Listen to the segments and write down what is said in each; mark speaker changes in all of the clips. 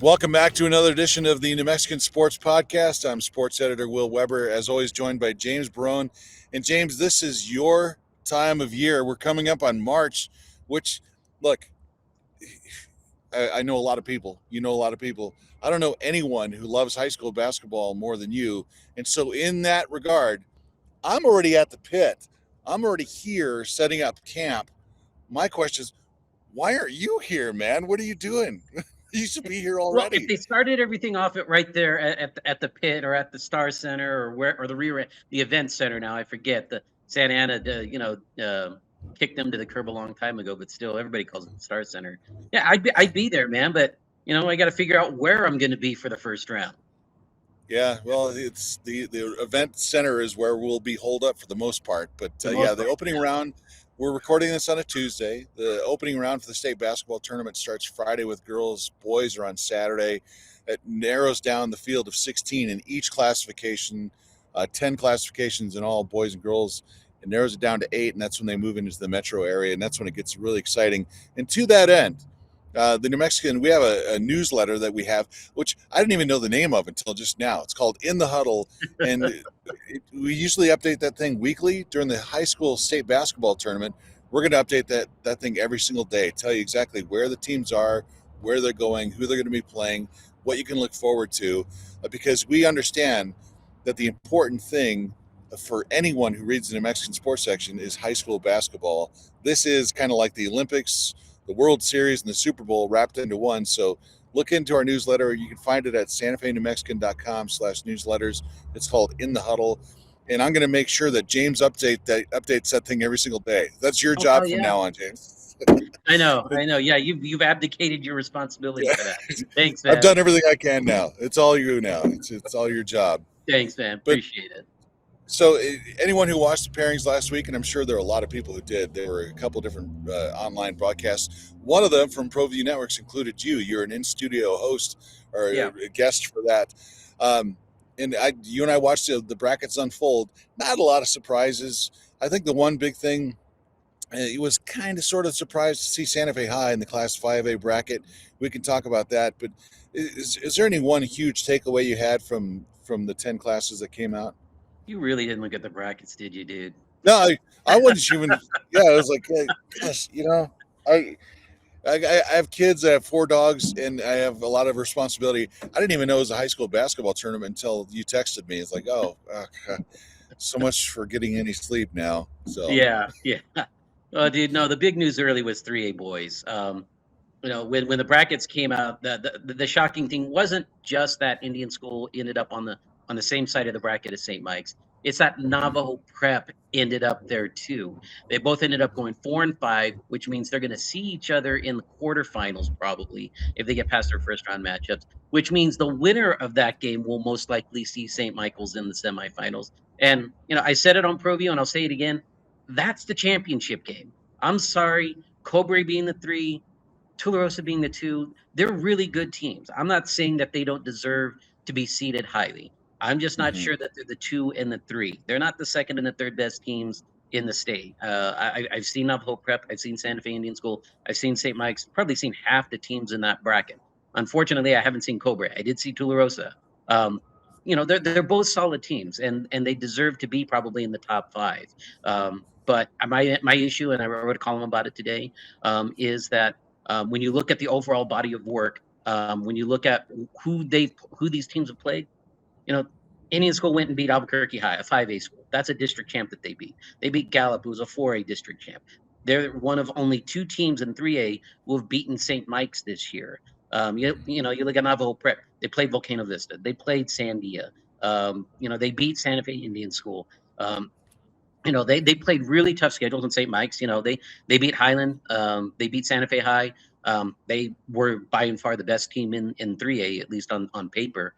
Speaker 1: Welcome back to another edition of the New Mexican Sports Podcast. I'm sports editor Will Weber, as always, joined by James Barron. And James, this is your time of year. We're coming up on March, which, look, I know a lot of people. You know a lot of people. I don't know anyone who loves high school basketball more than you. And so, in that regard, I'm already at the pit. I'm already here setting up camp. My question is, why aren't you here, man? What are you doing? You should be here
Speaker 2: Well, if
Speaker 1: already.
Speaker 2: they started everything off right there at the pit or at the Star Center or the event center now, I forget the Santa Ana, kicked them to the curb a long time ago, but still everybody calls it the Star Center. Yeah, I'd be there, man, but I got to figure out where I'm going to be for the first round.
Speaker 1: Yeah, well, it's the event center is where we'll be holed up for the most part. But
Speaker 2: The
Speaker 1: yeah,
Speaker 2: most
Speaker 1: the
Speaker 2: part,
Speaker 1: opening
Speaker 2: yeah.
Speaker 1: round, we're recording this on a Tuesday. The opening round for the state basketball tournament starts Friday with girls. Boys are on Saturday. It narrows down the field of 16 in each classification, 10 classifications in all, boys and girls. It narrows it down to 8, and that's when they move into the metro area, and that's when it gets really exciting. And to that end, the New Mexican, we have a newsletter that we have, which I didn't even know the name of until just now. It's called In the Huddle, and we usually update that thing weekly during the high school state basketball tournament. We're going to update that thing every single day, tell you exactly where the teams are, where they're going, who they're going to be playing, what you can look forward to, because we understand that the important thing for anyone who reads the New Mexican sports section is high school basketball. This is kind of like the Olympics, the World Series, and the Super Bowl wrapped into one. So look into our newsletter. You can find it at santafenewmexican.com/newsletters. It's called In the Huddle. And I'm going to make sure that James updates that thing every single day. That's your
Speaker 2: Oh, hell
Speaker 1: job from
Speaker 2: yeah.
Speaker 1: now on, James.
Speaker 2: I know. Yeah, you've abdicated your responsibility
Speaker 1: Yeah.
Speaker 2: for that. Thanks,
Speaker 1: I've
Speaker 2: man.
Speaker 1: done everything I can now. It's all you now. It's all your job.
Speaker 2: Thanks, man.
Speaker 1: But
Speaker 2: Appreciate it.
Speaker 1: so, anyone who watched the pairings last week, and I'm sure there are a lot of people who did, there were a couple different online broadcasts. One of them from ProView Networks included you. You're an in studio host or
Speaker 2: Yeah.
Speaker 1: a guest for that. You and I watched the brackets unfold. Not a lot of surprises. I think the one big thing, it was kind of sort of surprised to see Santa Fe High in the Class 5A bracket. We can talk about that. But is there any one huge takeaway you had from the 10 classes that came out?
Speaker 2: You really didn't look at the brackets, did you, dude?
Speaker 1: No, I wasn't even. Yeah, I was like, hey, gosh, I, I have kids. I have 4 dogs, and I have a lot of responsibility. I didn't even know it was a high school basketball tournament until you texted me. It's like, oh, so much for getting any sleep now. So
Speaker 2: Yeah. Oh, dude, no, the big news early was 3A boys. When the brackets came out, the shocking thing wasn't just that Indian School ended up on the same side of the bracket as St. Mike's. It's that Navajo Prep ended up there too. They both ended up going 4-5, which means they're going to see each other in the quarterfinals probably if they get past their first round matchups. Which means the winner of that game will most likely see St. Michael's in the semifinals. And I said it on ProView, and I'll say it again. That's the championship game. I'm sorry, Cobre being the 3, Tularosa being the 2, they're really good teams. I'm not saying that they don't deserve to be seeded highly. I'm just not
Speaker 1: mhm.
Speaker 2: sure that they're the 2 and the 3. They're not the second and the third best teams in the state. I've seen Navajo Prep. I've seen Santa Fe Indian School. I've seen St. Mike's. Probably seen half the teams in that bracket. Unfortunately, I haven't seen Cobra. I did see Tularosa. They're both solid teams, and they deserve to be probably in the top 5. But my issue, and I wrote a column about it today, is that when you look at the overall body of work, when you look at who these teams have played, you know, Indian School went and beat Albuquerque High, a 5A school. That's a district champ that they beat. They beat Gallup, who was a 4A district champ. They're one of only 2 teams in 3A who have beaten St. Mike's this year. You look at Navajo Prep. They played Volcano Vista. They played Sandia. They beat Santa Fe Indian School. They played really tough schedules in St. Mike's. They beat Highland. They beat Santa Fe High. They were by and far the best team in 3A, at least on paper.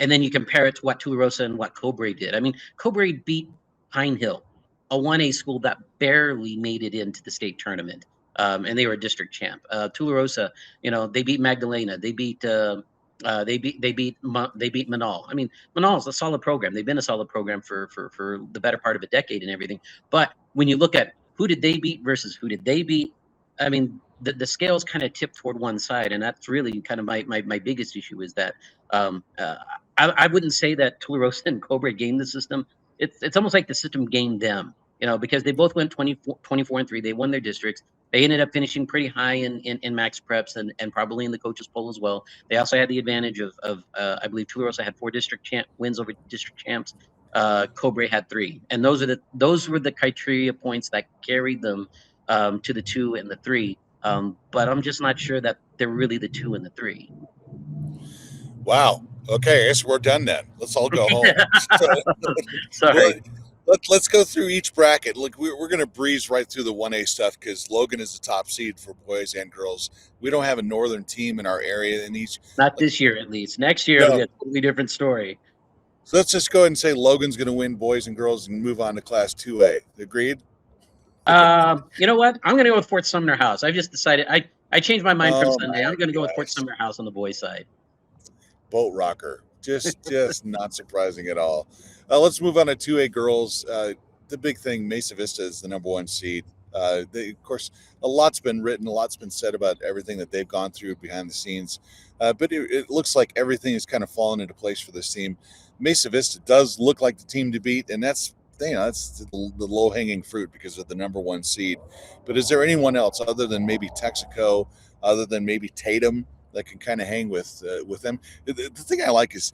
Speaker 2: And then you compare it to what Tularosa and what Cobre did. I mean, Cobre beat Pine Hill, a 1A school that barely made it into the state tournament. And they were a district champ. Tularosa, they beat Magdalena. They beat Manal. I mean, Manal's a solid program. They've been a solid program for the better part of a decade and everything. But when you look at who did they beat versus who did they beat, I mean, the scales kind of tip toward one side, and that's really kind of my biggest issue is that um, uh, I wouldn't say that Tularosa and Cobra gamed the system. It's almost like the system gamed them, because they both went 24-3. They won their districts. They ended up finishing pretty high in max preps and probably in the coaches poll as well. They also had the advantage of I believe Tularosa had 4 wins over district champs. Cobra had 3, and those were the criteria points that carried them to the 2 and the 3. But I'm just not sure that they're really the 2 and the 3.
Speaker 1: Wow. Okay, I guess we're done then. Let's all go home.
Speaker 2: Sorry.
Speaker 1: Let's go through each bracket. Look, we're going to breeze right through the 1A stuff because Logan is the top seed for boys and girls. We don't have a northern team in our area in each.
Speaker 2: Not this year, at least. Next year, it'll
Speaker 1: No.
Speaker 2: be a totally different story.
Speaker 1: So let's just go ahead and say Logan's going to win boys and girls and move on to Class 2A. Agreed?
Speaker 2: You know what? I'm going to go with Fort Sumner House. I've just decided. I changed my mind from
Speaker 1: Oh,
Speaker 2: Sunday. I'm
Speaker 1: man,
Speaker 2: going to go with Fort
Speaker 1: guys.
Speaker 2: Sumner House on the boys' side.
Speaker 1: Boat rocker. Just not surprising at all. Let's move on to 2A girls. The big thing, Mesa Vista is the number 1 seed. Of course, a lot's been written, a lot's been said about everything that they've gone through behind the scenes. But it looks like everything has kind of fallen into place for this team. Mesa Vista does look like the team to beat, and that's the low-hanging fruit because of the number 1 seed. But is there anyone else other than maybe Texaco, other than maybe Tatum, that can kind of hang with them? The thing I like is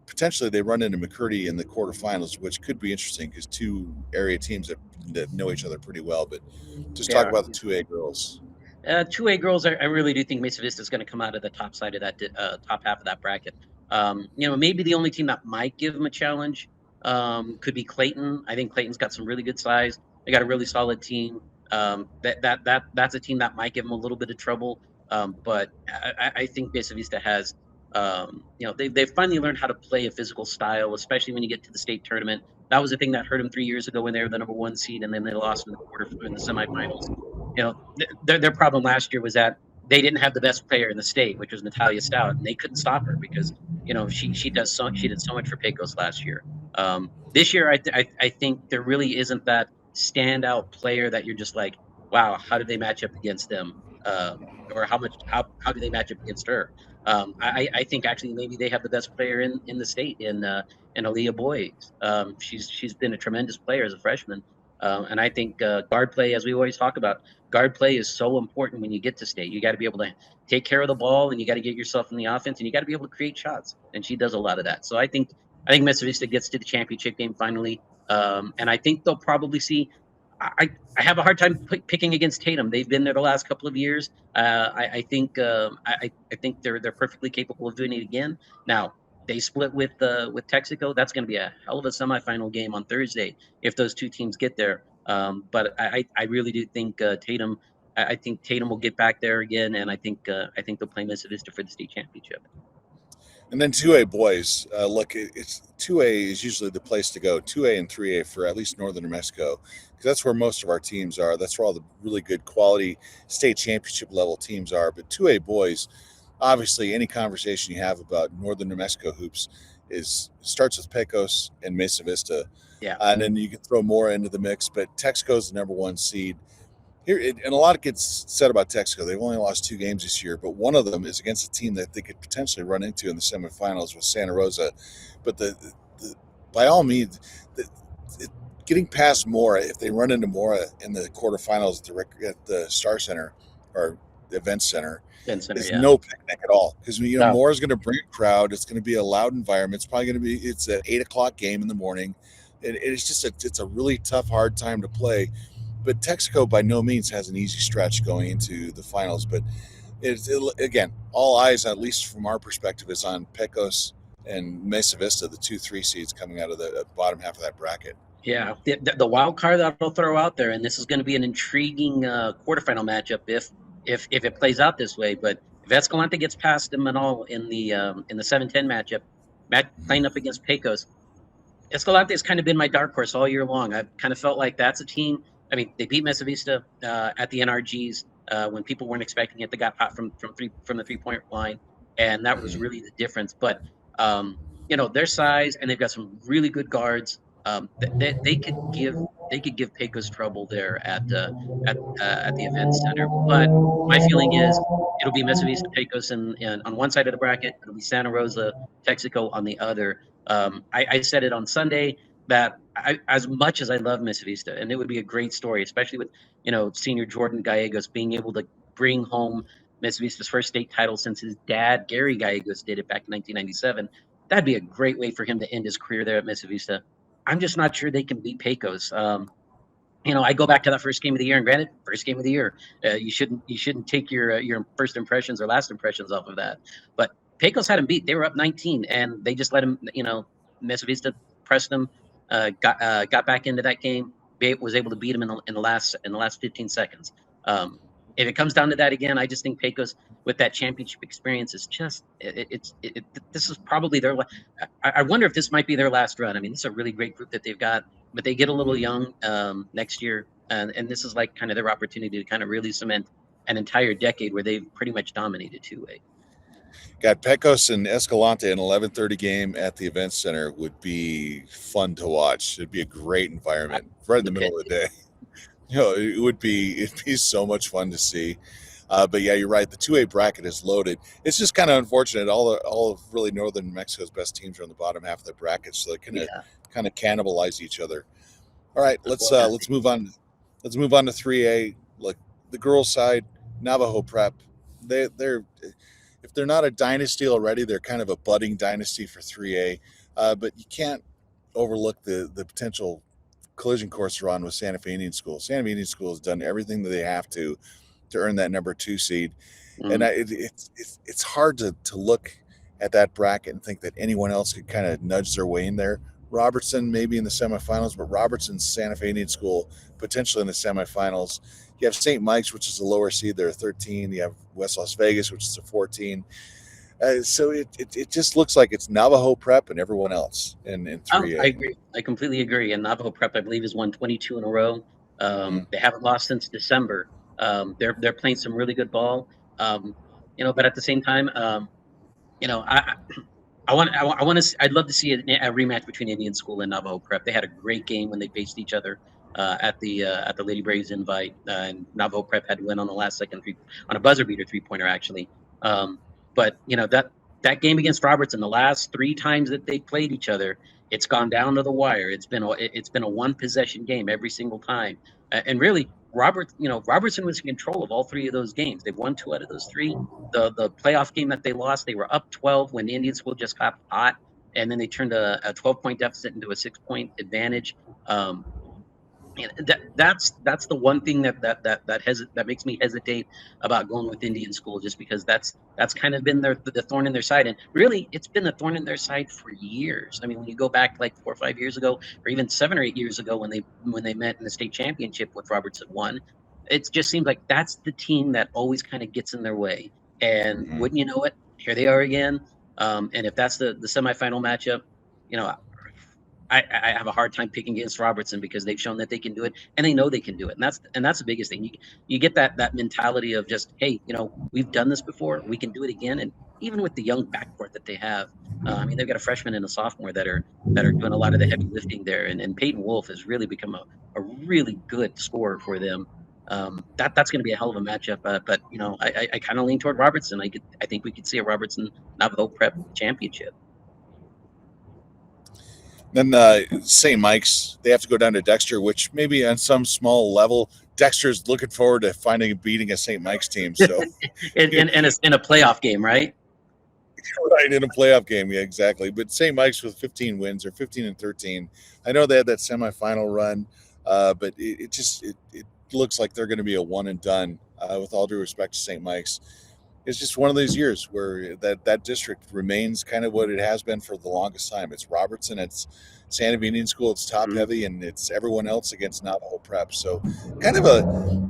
Speaker 1: potentially they run into McCurdy in the quarterfinals, which could be interesting because 2 area teams that know each other pretty well. But just talk about the 2A girls.
Speaker 2: 2A girls, I really do think Mesa Vista is going to come out of the top side of that top half of that bracket. Maybe the only team that might give them a challenge could be Clayton. I think Clayton's got some really good size. They got a really solid team. That's a team that might give them a little bit of trouble. But I think Mesa Vista has, they've finally learned how to play a physical style, especially when you get to the state tournament. That was the thing that hurt them 3 years ago when they were the number 1 seed, and then they lost in the semifinals. Their problem last year was that they didn't have the best player in the state, which was Natalia Stout, and they couldn't stop her because she did so much for Pecos last year. This year, I think there really isn't that standout player that you're just like, wow, how did they match up against them, or how do they match up against her? I think actually maybe they have the best player in the state in Aaliyah Boys. She's been a tremendous player as a freshman. And I think guard play, as we always talk about, guard play is so important when you get to state. You got to be able to take care of the ball, and you got to get yourself in the offense, and you got to be able to create shots. And she does a lot of that. So I think Mesa Vista gets to the championship game finally, and I think they'll probably see. I have a hard time picking against Tatum. They've been there the last couple of years. I think they're perfectly capable of doing it again. Now they split with Texaco. That's going to be a hell of a semifinal game on Thursday if those 2 teams get there. But I really do think Tatum. I think Tatum will get back there again, and I think they'll play Mesa Vista for the state championship.
Speaker 1: And then 2A boys, look, it's 2A is usually the place to go. 2A and 3A for at least Northern New Mexico, because that's where most of our teams are. That's where all the really good quality state championship level teams are. But 2A boys, obviously, any conversation you have about Northern New Mexico hoops starts with Pecos and Mesa Vista.
Speaker 2: Yeah.
Speaker 1: And then you can throw more into the mix. But Texaco is the number 1 seed. And a lot gets said about Texaco. They've only lost 2 games this year, but one of them is against a team that they could potentially run into in the semifinals with Santa Rosa. But by all means, getting past Mora, if they run into Mora in the quarterfinals at the Star Center or the Event Center, is no picnic at all, because Mora's going to bring a crowd. It's going to be a loud environment. It's an 8:00 game in the morning, and it's a really tough, hard time to play. But Texaco by no means has an easy stretch going into the finals. But again, all eyes, at least from our perspective, is on Pecos and Mesa Vista, the 2-3 seeds coming out of the bottom half of that bracket.
Speaker 2: Yeah, the wild card that I'll throw out there, and this is going to be an intriguing quarterfinal matchup if it plays out this way. But if Escalante gets past them at all in the 7-10 matchup, playing up against Pecos, Escalante has kind of been my dark horse all year long. I've kind of felt like that's a team. I mean, they beat Mesa Vista at the NRGs when people weren't expecting it. They got hot from the 3-point line, and that was really the difference. But their size, and they've got some really good guards. They could give they could give Pecos trouble there at the event center. But my feeling is it'll be Mesa Vista Pecos and on one side of the bracket. It'll be Santa Rosa Texaco on the other. I said it on Sunday that as much as I love Mesa Vista, and it would be a great story, especially with senior Jordan Gallegos being able to bring home Mesa Vista's first state title since his dad Gary Gallegos did it back in 1997. That'd be a great way for him to end his career there at Mesa Vista. I'm just not sure they can beat Pecos. I go back to that first game of the year, and granted, first game of the year, you shouldn't take your first impressions or last impressions off of that. But Pecos had him beat; they were up 19, and they just let him. Mesa Vista pressed them, got back into that game, was able to beat him in the last 15 seconds. If it comes down to that again, I just think Pecos with that championship experience is just this is probably their. I wonder if this might be their last run. I mean, this is a really great group that they've got, but they get a little young next year, and this is like kind of their opportunity to kind of really cement an entire decade where they've pretty much dominated two-way.
Speaker 1: Got Pecos and Escalante, an 11:30 game at the event center would be fun to watch. It'd be a great environment right in the middle of the day. It'd be so much fun to see. But yeah, you're right. The 2A bracket is loaded. It's just kind of unfortunate. All of really northern New Mexico's best teams are on the bottom half of the bracket, so they kind of cannibalize each other. All right, let's move on. Let's move on to 3A. Like the girls' side, Navajo Prep. They're if they're not a dynasty already, they're kind of a budding dynasty for 3A. But you can't overlook the potential collision course they're on with Santa Fe Indian School. Santa Fe Indian School has done everything that they have to earn that number 2 seed, and it's hard to look at that bracket and think that anyone else could kind of nudge their way in there. Robertson maybe in the semifinals, but Robertson's Santa Fe Indian School potentially in the semifinals. You have St. Mike's, which is a lower seed. They're a 13. You have West Las Vegas, which is a 14. So it just looks like it's Navajo Prep and everyone else in 3A.
Speaker 2: I agree. I completely agree. And Navajo Prep, I believe, has won 22 in a row. They haven't lost since December. They're playing some really good ball. But at the same time, I'd love to see a rematch between Indian School and Navajo Prep. They had a great game when they faced each other at the Lady Braves invite, and Navajo Prep had to win on the last second on a buzzer beater 3-pointer actually. But that game against Robertson, the last 3 times that they played each other, it's gone down to the wire. It's been a 1 possession game every single time, and really Robertson was in control of all 3 of those games. They've won 2 out of those 3. The playoff game that they lost, they were up 12 when the Indian School just got hot, and then they turned a 12-point deficit into a 6-point advantage. That's the one thing that makes me hesitate about going with Indian School, just because that's kind of been the thorn in their side, and really it's been a thorn in their side for years. I mean, when you go back like 4 or 5 years ago, or even 7 or 8 years ago when they met in the state championship with Robertson won, it just seems like that's the team that always kind of gets in their way. And wouldn't you know it, here they are again. And if that's the semifinal matchup, I have a hard time picking against Robertson because they've shown that they can do it, and they know they can do it, and that's the biggest thing. You get that mentality of just, hey, we've done this before, we can do it again. And even with the young backcourt that they have, I mean, they've got a freshman and a sophomore that are doing a lot of the heavy lifting there, and Peyton Wolf has really become a really good scorer for them. That's going to be a hell of a matchup. But I kind of lean toward Robertson. I think we could see a Robertson Navajo Prep championship.
Speaker 1: Then St. Mike's, they have to go down to Dexter, which maybe on some small level, Dexter's looking forward to beating a St. Mike's team. So
Speaker 2: in a playoff game, right?
Speaker 1: Right, in a playoff game, yeah, exactly. But St. Mike's with 15 wins, or 15-13. I know they had that semifinal run, but it looks like they're going to be a one and done. With all due respect to St. Mike's, it's just one of those years where that district remains kind of what it has been for the longest time. It's Robertson, it's Santa Fe Indian School, it's top heavy, and it's everyone else against Navajo Prep. So kind of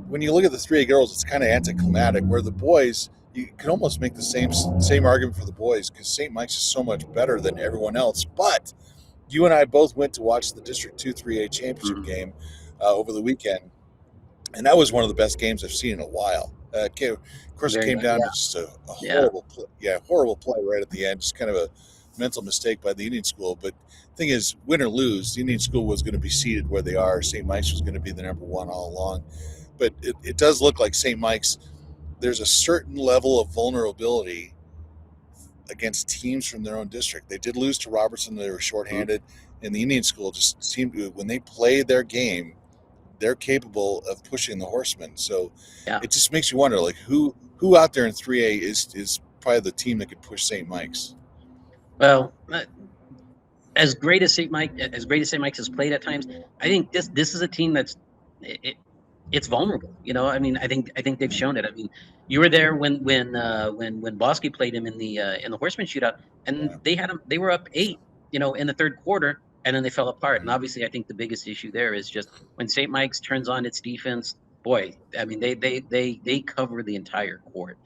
Speaker 1: when you look at the 3A girls, it's kind of anticlimactic, where the boys, you can almost make the same argument for the boys, because St. Mike's is so much better than everyone else. But you and I both went to watch the District 2 3A championship game over the weekend, and that was one of the best games I've seen in a while. Of course, it came down to just a horrible play right at the end, just kind of a mental mistake by the Indian School. But the thing is, win or lose, the Indian School was going to be seated where they are. St. Mike's was going to be the number one all along. But it does look like St. Mike's, there's a certain level of vulnerability against teams from their own district. They did lose to Robertson. They were shorthanded. And the Indian School just seemed to, when they play their game, they're capable of pushing the Horsemen. So
Speaker 2: Yeah.
Speaker 1: it just makes you wonder, like, who out there in 3A is probably the team that could push St. Mike's.
Speaker 2: Well, as great as St. Mike's has played at times, I think this is a team that's it's vulnerable. I mean, I think they've shown it. I mean, you were there when Bosque played him in the Horseman shootout, and
Speaker 1: Yeah.
Speaker 2: they were up 8, in the third quarter, and then they fell apart. And obviously, I think the biggest issue there is just when St. Mike's turns on its defense. Boy, I mean, they cover the entire court.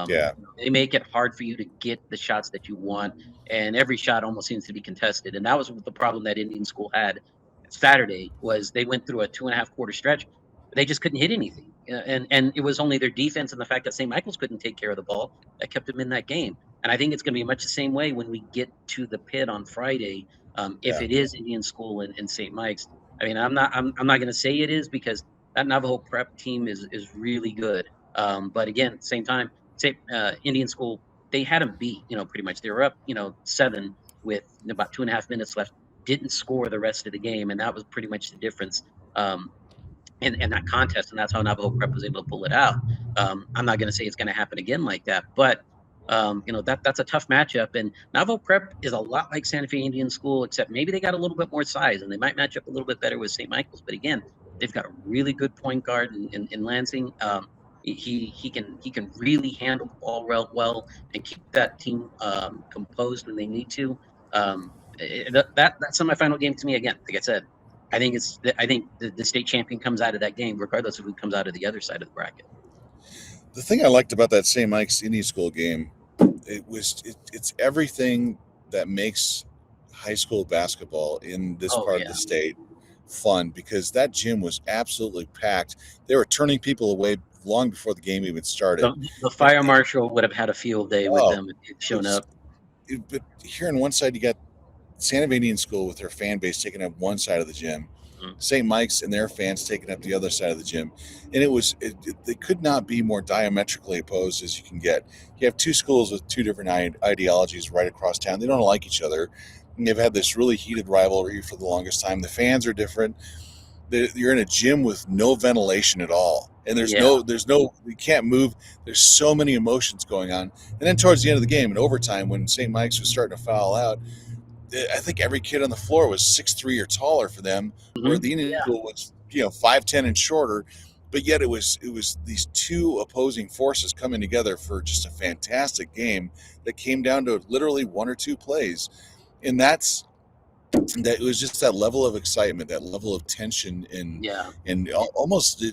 Speaker 1: Yeah.
Speaker 2: They make it hard for you to get the shots that you want, and every shot almost seems to be contested. And that was the problem that Indian School had Saturday. Was they went through a 2.5 quarter stretch, they just couldn't hit anything. And it was only their defense and the fact that St. Michael's couldn't take care of the ball that kept them in that game. And I think it's going to be much the same way when we get to the pit on Friday. If
Speaker 1: Yeah.
Speaker 2: it is Indian School and St. Mike's, I mean, I'm not going to say it is, because that Navajo prep team is really good. But again, at the same time, Indian School, they had them beat. Pretty much they were up 7 with about 2.5 minutes left. Didn't score the rest of the game, and that was pretty much the difference. In that contest, and that's how Navajo Prep was able to pull it out. I'm not going to say it's going to happen again like that, but that's a tough matchup. And Navajo Prep is a lot like Santa Fe Indian School, except maybe they got a little bit more size, and they might match up a little bit better with St. Michael's. But again, they've got a really good point guard in Lansing. He can really handle the ball well and keep that team composed when they need to. That semifinal game, to me, again, like I said, I think the state champion comes out of that game, regardless of who comes out of the other side of the bracket.
Speaker 1: The thing I liked about that St. Mike's Indian School game, it's everything that makes high school basketball in this
Speaker 2: Oh
Speaker 1: part of
Speaker 2: yeah,
Speaker 1: the state fun, because that gym was absolutely packed. They were turning people away long before the game even started.
Speaker 2: the fire marshal would have had a field day with
Speaker 1: Oh,
Speaker 2: them if he'd
Speaker 1: it
Speaker 2: shown
Speaker 1: was,
Speaker 2: up.
Speaker 1: but here on one side you got Santa Fe Indian School with their fan base taking up one side of the gym,
Speaker 2: Mm.
Speaker 1: St. Mike's and their fans taking up the other side of the gym, and they could not be more diametrically opposed as you can get. You have two schools with two different ideologies right across town. They don't like each other, and they've had this really heated rivalry for the longest time. The fans are different. You're in a gym with no ventilation at all, and
Speaker 2: Yeah,
Speaker 1: you can't move. There's so many emotions going on, and then towards the end of the game in overtime, when St. Mike's was starting to foul out, I think every kid on the floor was 6'3" or taller for them, where the Indian
Speaker 2: yeah,
Speaker 1: School was 5'10" and shorter. But yet it was these two opposing forces coming together for just a fantastic game that came down to literally one or two plays, and that it was just that level of excitement, that level of tension,
Speaker 2: yeah.
Speaker 1: and almost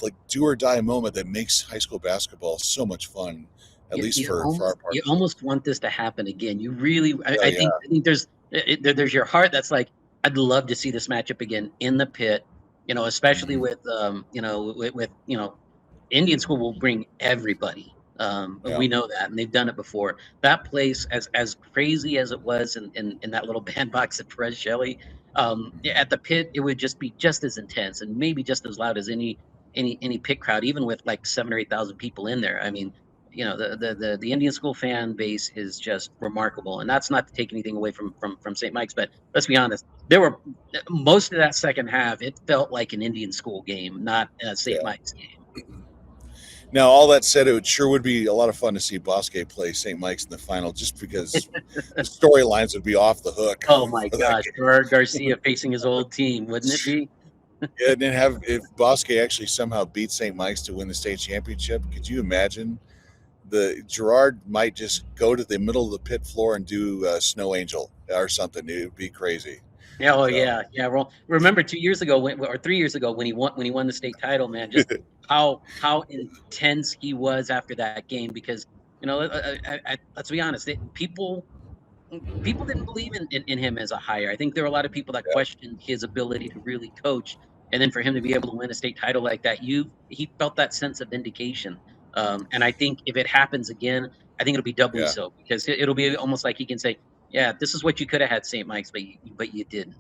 Speaker 1: like do or die moment that makes high school basketball so much fun, at
Speaker 2: You,
Speaker 1: least
Speaker 2: you
Speaker 1: for our
Speaker 2: almost you
Speaker 1: parts.
Speaker 2: almost want this to happen again. You really,
Speaker 1: Yeah, yeah,
Speaker 2: I think there's your heart that's like, I'd love to see this matchup again in the pit. Especially
Speaker 1: hmm
Speaker 2: with Indian School will bring everybody.
Speaker 1: yeah,
Speaker 2: We know that, and they've done it before. That place, as crazy as it was in that little bandbox at Perez Shelley, at the pit, it would just be just as intense and maybe just as loud as any pit crowd, even with like 7 or 8 thousand people in there. I mean, the Indian School fan base is just remarkable, and that's not to take anything away from St. Mike's, but let's be honest, there were most of that second half. It felt like an Indian School game, not a St.
Speaker 1: yeah.
Speaker 2: Mike's game.
Speaker 1: Now, all that said, sure would be a lot of fun to see Bosque play St. Mike's in the final, just because the storylines would be off the hook
Speaker 2: Oh my
Speaker 1: for that
Speaker 2: gosh,
Speaker 1: game.
Speaker 2: Gerard Garcia facing his old team, wouldn't it be?
Speaker 1: Yeah, and then have if Bosque actually somehow beats St. Mike's to win the state championship, could you imagine? The Gerard might just go to the middle of the pit floor and do Snow Angel or something. It would be crazy.
Speaker 2: Yeah, oh
Speaker 1: So
Speaker 2: yeah, yeah. Well, remember 2 years ago or 3 years ago when he won the state title, man, just how intense he was after that game, because let's be honest, people didn't believe in him as a hire. I think there were a lot of people that
Speaker 1: yeah,
Speaker 2: questioned his ability to really coach, and then for him to be able to win a state title like that, he felt that sense of vindication. And I think if it happens again, I think it'll be doubly
Speaker 1: Yeah.
Speaker 2: so because it'll be almost like he can say, "Yeah, this is what you could have had St. Mike's, but you didn't."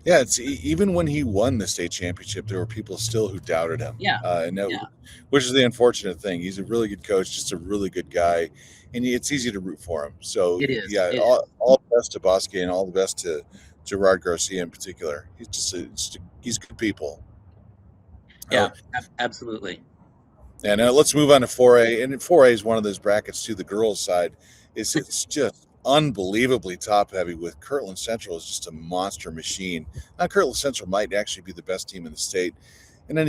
Speaker 1: Yeah, it's even when he won the state championship, there were people still who doubted him,
Speaker 2: Yeah,
Speaker 1: and that,
Speaker 2: yeah,
Speaker 1: which is the unfortunate thing. He's a really good coach, just a really good guy, and it's easy to root for him. So
Speaker 2: it is.
Speaker 1: yeah,
Speaker 2: It is.
Speaker 1: all the best to Bosque and all the best to Gerard Garcia in particular. He's good people.
Speaker 2: Yeah, absolutely.
Speaker 1: And let's move on to 4A. And 4A is one of those brackets too. The girls' side it's just unbelievably top heavy. With Kirtland Central is just a monster machine. Now, Kirtland Central might actually be the best team in the state. And then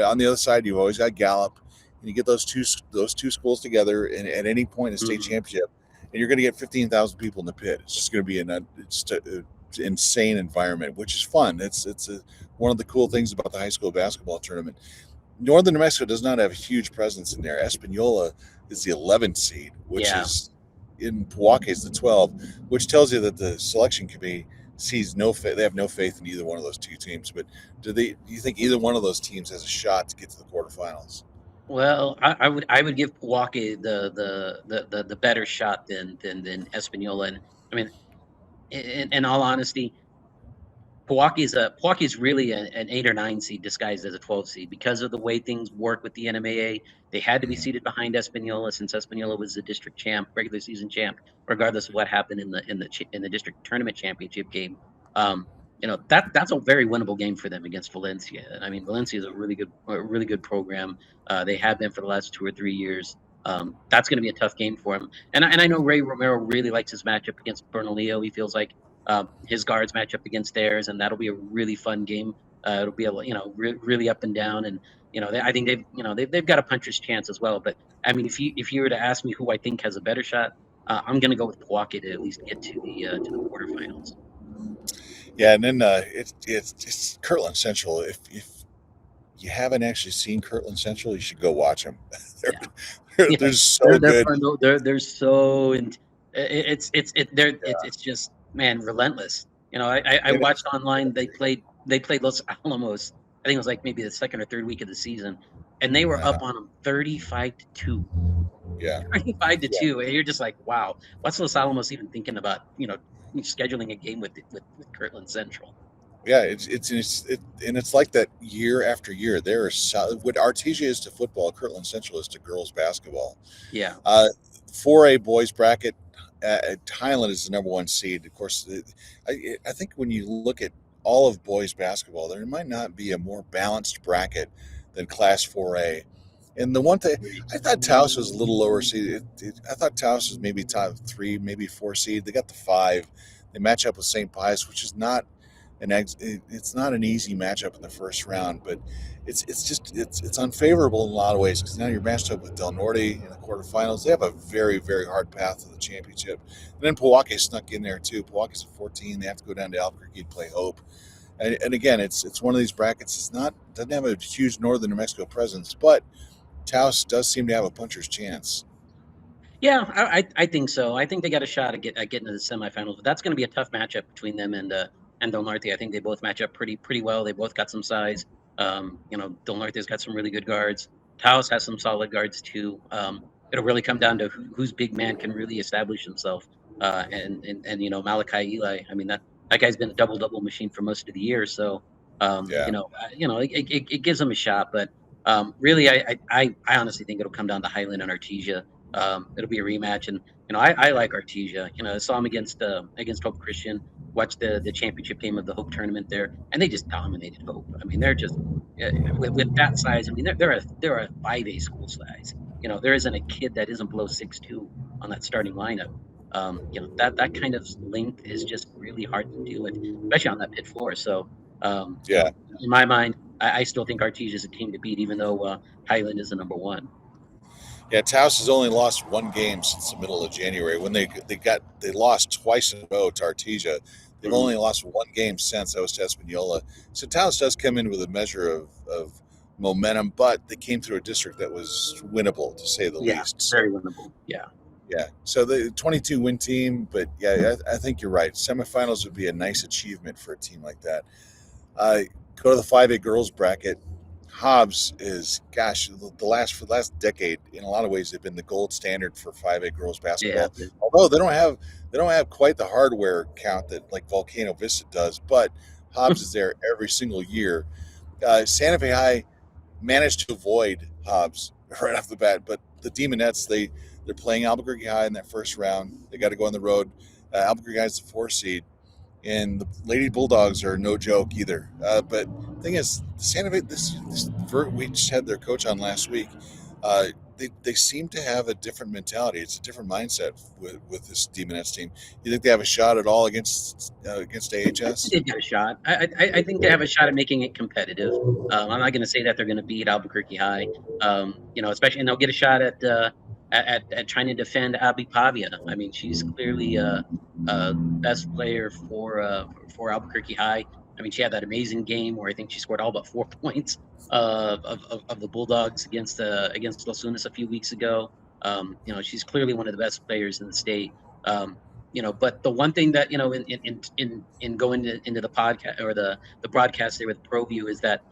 Speaker 1: on the other side, you've always got Gallup, and you get those two schools together, and at any point in the state championship, and you're going to get 15,000 people in the pit. It's just going to be an insane environment, which is fun. One of the cool things about the high school basketball tournament. Northern New Mexico does not have a huge presence in there. Espanola is the 11th seed, which is in Pewaukee is the 12th, which tells you that the selection committee sees they have no faith in either one of those two teams. But do you think either one of those teams has a shot to get to the quarterfinals?
Speaker 2: Well, I would give Pewaukee the better shot than Espanola, and I mean, in all honesty, Pewaukee is really an 8 or 9 seed disguised as a 12 seed because of the way things work with the NMAA. They had to be
Speaker 1: Mhm.
Speaker 2: seated behind Espanola since Espanola was the district champ, regular season champ, regardless of what happened in the district tournament championship game. Um, that's a very winnable game for them against Valencia. And I mean, Valencia is a really good program. They have been for the last 2 or 3 years. That's going to be a tough game for him. And I know Ray Romero really likes his matchup against Bernalillo. He feels like his guards match up against theirs, and that'll be a really fun game. It'll be really up and down, and I think they've got a puncher's chance as well. But I mean, if you were to ask me who I think has a better shot, I'm going to go with Pewaukee to at least get to the quarterfinals.
Speaker 1: Yeah, and then it's Kirtland Central. If you haven't actually seen Kirtland Central, you should go watch them. they're,
Speaker 2: Yeah,
Speaker 1: they're
Speaker 2: yeah,
Speaker 1: so
Speaker 2: they're
Speaker 1: good.
Speaker 2: fun. They're so and it's
Speaker 1: Yeah,
Speaker 2: just, man, relentless. I
Speaker 1: and
Speaker 2: watched online. They played Los Alamos. I think it was like maybe the second or third week of the season, and they were
Speaker 1: uh,
Speaker 2: up on them 35-2.
Speaker 1: yeah,
Speaker 2: 35 to
Speaker 1: yeah.
Speaker 2: 2, and you're just like, wow, what's Los Alamos even thinking about? Scheduling a game with Kirtland Central.
Speaker 1: Yeah, and it's like that year after year. There is what Artesia is to football, Kirtland Central is to girls basketball.
Speaker 2: Yeah,
Speaker 1: 4A boys bracket, Highland is the number one seed. Of course, I think when you look at all of boys basketball, there might not be a more balanced bracket than Class 4A. And the one thing I thought Taos was a little lower seed. I thought Taos was maybe top three, maybe four seed. They got the five. They match up with St. Pius, which is not it's not an easy matchup in the first round, but it's unfavorable in a lot of ways because now you're matched up with Del Norte in the quarterfinals. They have a very very hard path to the championship, and then Pewaukee snuck in there too. Pewaukee's at 14. They have to go down to Albuquerque to play Hope, and again, it's one of these brackets. Doesn't have a huge northern New Mexico presence, but Taos does seem to have a puncher's chance.
Speaker 2: yeah, I think so. I think they got a shot at getting to the semifinals, but that's going to be a tough matchup between them and Del Norte. I think they both match up pretty well. They both got some size. Del Norte's got some really good guards. Taos has some solid guards too. It'll really come down to whose big man can really establish himself. And Malachi Eli. I mean, that guy's been a double machine for most of the year. So
Speaker 1: Yeah,
Speaker 2: it gives him a shot. But really, I honestly think it'll come down to Highland and Artesia. It'll be a rematch, and I like Artesia. I saw him against Hope Christian. Watched the championship game of the Hope tournament there, and they just dominated Hope. I mean, they're just with that size. I mean, they're a 5A school size. There isn't a kid that isn't below 6'2" on that starting lineup. That kind of length is just really hard to do, and especially on that pit floor. So,
Speaker 1: yeah.
Speaker 2: in my mind, I still think Artesia is a team to beat, even though Highland is the number one.
Speaker 1: Yeah, Taos has only lost one game since the middle of January when they lost twice in a row to Artesia. They've
Speaker 2: Mhm.
Speaker 1: only lost one game since. That was to Espanola. So Taos does come in with a measure of momentum, but they came through a district that was winnable to say the
Speaker 2: Yeah,
Speaker 1: least. So
Speaker 2: very winnable. Yeah.
Speaker 1: yeah, so the 22 win team, but yeah, I think you're right. Semifinals would be a nice achievement for a team like that. Go to the 5A girls bracket. Hobbs is, gosh, for the last decade, in a lot of ways, they've been the gold standard for 5A girls
Speaker 2: Yeah,
Speaker 1: basketball. Although they don't have quite the hardware count that like Volcano Vista does, but Hobbs is there every single year. Santa Fe High managed to avoid Hobbs right off the bat, but the Demonettes, they're playing Albuquerque High in that first round. They got to go on the road. Albuquerque High is the 4 seed, and the Lady Bulldogs are no joke either. But the thing is, Santa Fe, we just had their coach on last week. Uh, they seem to have a different mentality. It's a different mindset with this Demonettes team. You think they have a shot at all against
Speaker 2: I think
Speaker 1: AHS?
Speaker 2: they've got a shot. I think they have a shot at making it competitive. I'm not going to say that they're going to beat Albuquerque High. Especially, and they'll get a shot at trying to defend Abby Pavia. I mean, she's clearly best player for Albuquerque High. I mean, she had that amazing game where I think she scored all but 4 points of the Bulldogs against Los Unas a few weeks ago. She's clearly one of the best players in the state. But the one thing that in going into the podcast or the broadcast there with ProView is that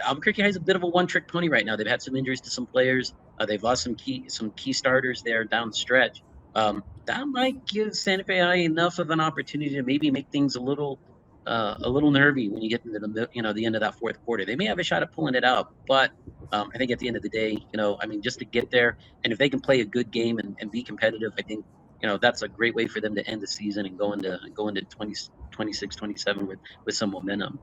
Speaker 2: Albuquerque has a bit of a one-trick pony right now. They've had some injuries to some players. They've lost some key starters there down the stretch. That might give Santa Fe High enough of an opportunity to maybe make things a little nervy when you get into the end of that fourth quarter. They may have a shot at pulling it out, but I think at the end of the day, I mean, just to get there, and if they can play a good game and be competitive, I think that's a great way for them to end the season and go into 26, 27 with some momentum.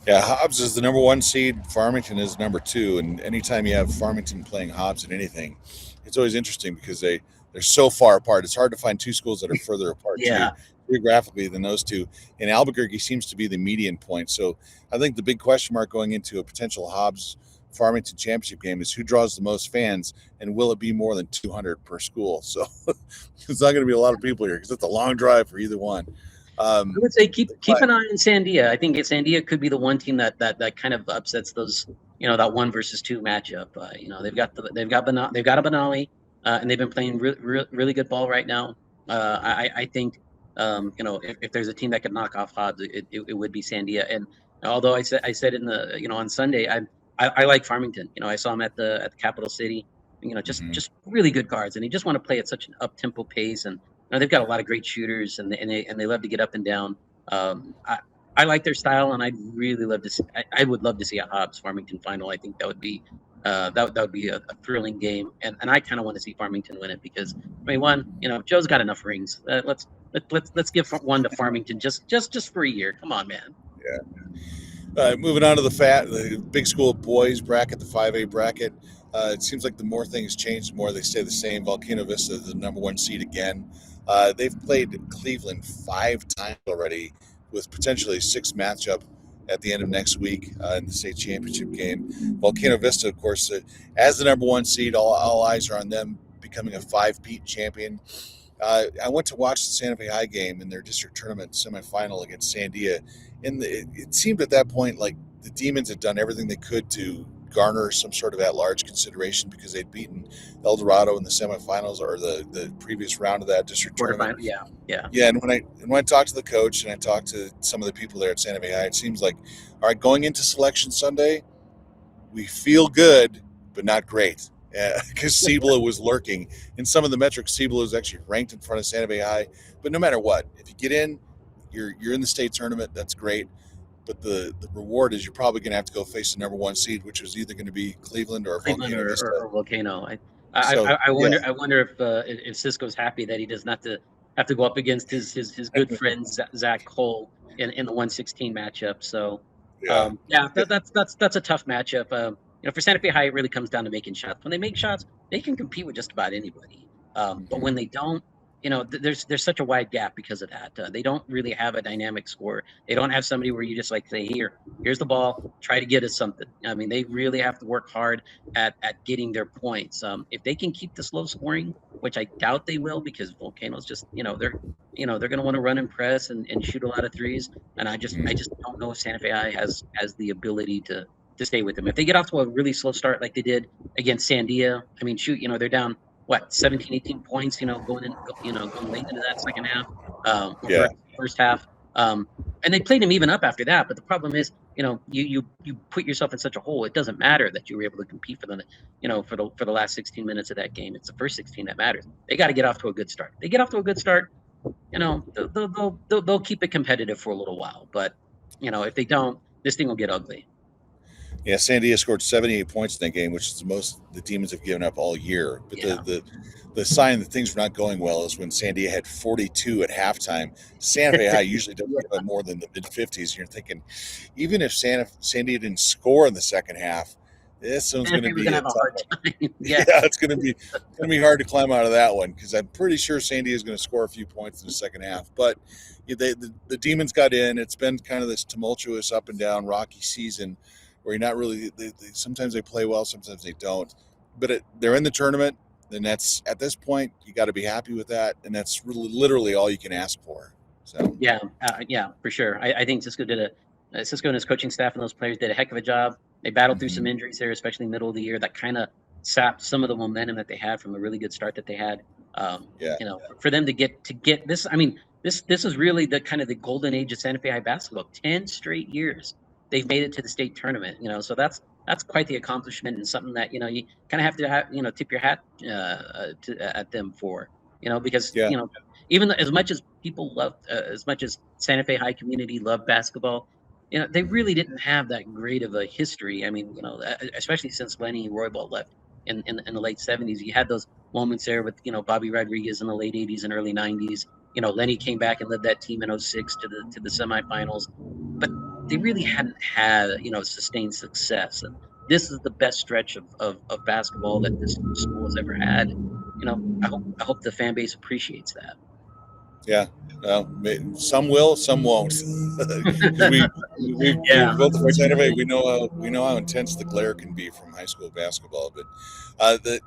Speaker 1: Yeah, Hobbs is the number 1 seed. Farmington is number 2, and anytime you have Farmington playing Hobbs in anything, it's always interesting because they're so far apart. It's hard to find two schools that are further apart
Speaker 2: Yeah,
Speaker 1: geographically than those two. And Albuquerque seems to be the median point. So I think the big question mark going into a potential Hobbs Farmington championship game is who draws the most fans, and will it be more than 200 per school? So it's not going to be a lot of people here because it's a long drive for either one.
Speaker 2: I would say keep an eye on Sandia. I think Sandia could be the one team that kind of upsets those that 1 versus 2 matchup. They've got a Benali, and they've been playing really good ball right now. I think if there's a team that could knock off Hobbs, it would be Sandia. And although I said in the on Sunday I like Farmington. I saw him at the Capital City. Just really good guards, and they just want to play at such an up tempo pace, and they've got a lot of great shooters, and they love to get up and down. I like their style, and I'd really love to see. I would love to see a Hobbs Farmington final. I think that would be that would be a thrilling game, and I kind of want to see Farmington win it because I mean, Joe's got enough rings. Let's give one to Farmington just for a year. Come on, man.
Speaker 1: Yeah. Moving on to the big school boys bracket, the 5A bracket. It seems like the more things change, the more they stay the same. Volcano Vista is the number 1 seed again. They've played Cleveland 5 times already, with potentially a 6th matchup at the end of next week in the state championship game. Volcano Vista, of course, as the number 1 seed, all eyes are on them becoming a 5-peat champion. I went to watch the Santa Fe High game in their district tournament semifinal against Sandia, and it seemed at that point like the Demons had done everything they could to garner some sort of at-large consideration because they'd beaten El Dorado in the semifinals or the previous round of that district tournament.
Speaker 2: Yeah.
Speaker 1: And when I talked to the coach and I talked to some of the people there at Santa Fe High, it seems like, all right, going into Selection Sunday, we feel good, but not great. Because Cibola was lurking. In some of the metrics, Cibola was actually ranked in front of Santa Fe High. But no matter what, if you get in, you're in the state tournament. That's great. But the reward is you're probably going to have to go face the number 1 seed, which was either going to be Cleveland or Volcano Vista.
Speaker 2: Or Volcano. I wonder if Cisco's happy that he does not have to go up against his good friend Zach Cole in the 116 matchup. So that's a tough matchup. For Santa Fe High, it really comes down to making shots. When they make shots, they can compete with just about anybody. But when they don't, there's such a wide gap because of that. They don't really have a dynamic score. They don't have somebody where you just like say, here's the ball, try to get us something. I mean, they really have to work hard at getting their points. If they can keep the slow scoring, which I doubt they will, because Volcano's just they're going to want to run and press and shoot a lot of threes. And I just don't know if Santa Fe High has the ability to stay with them. If they get off to a really slow start like they did against Sandia, I mean, shoot, they're down 17, 18 points, going late into that second half, first half. And they played him even up after that. But the problem is you put yourself in such a hole. It doesn't matter that you were able to compete for the last 16 minutes of that game. It's the first 16 that matters. They got to get off to a good start. They get off to a good start, they'll keep it competitive for a little while. But if they don't, this thing will get ugly.
Speaker 1: Yeah, San Diego scored 78 points in that game, which is the most the Demons have given up all year. But
Speaker 2: Yeah.
Speaker 1: the sign that things were not going well is when San Diego had 42 at halftime. Santa Fe High usually doesn't give up more than the mid 50s. And you're thinking, even if San Diego didn't score in the second half, this one's going to be
Speaker 2: gonna
Speaker 1: a
Speaker 2: have a
Speaker 1: tough
Speaker 2: hard
Speaker 1: one.
Speaker 2: time.
Speaker 1: Yeah, it's going to be hard to climb out of that one because I'm pretty sure San Diego is going to score a few points in the second half. But the Demons got in. It's been kind of this tumultuous, up and down, rocky season where you're not really. Sometimes they play well, sometimes they don't. But they're in the tournament, and that's at this point you got to be happy with that, and that's really literally all you can ask for. So
Speaker 2: yeah, for sure. I think Cisco and his coaching staff and those players did a heck of a job. They battled through some injuries there, especially middle of the year, that kind of sapped some of the momentum that they had from the really good start that they had. For them to get this, I mean, this is really the kind of the golden age of Santa Fe High basketball. 10 straight years they've made it to the state tournament. So that's quite the accomplishment, and something that you kind of have to tip your hat at them for. Because even as much as people love, as much as Santa Fe High community loved basketball, they really didn't have that great of a history. I mean, especially since Lenny Roybal left in the late 70s. You had those moments there with, Bobby Rodriguez in the late 80s and early 90s. Lenny came back and led that team in 06 to the semifinals, but they really hadn't had, sustained success. And this is the best stretch of basketball that this school has ever had. I hope the fan base appreciates that.
Speaker 1: Yeah, well, some will, some won't. Because we both from Santa Fe, we know how intense the glare can be from high school basketball. But the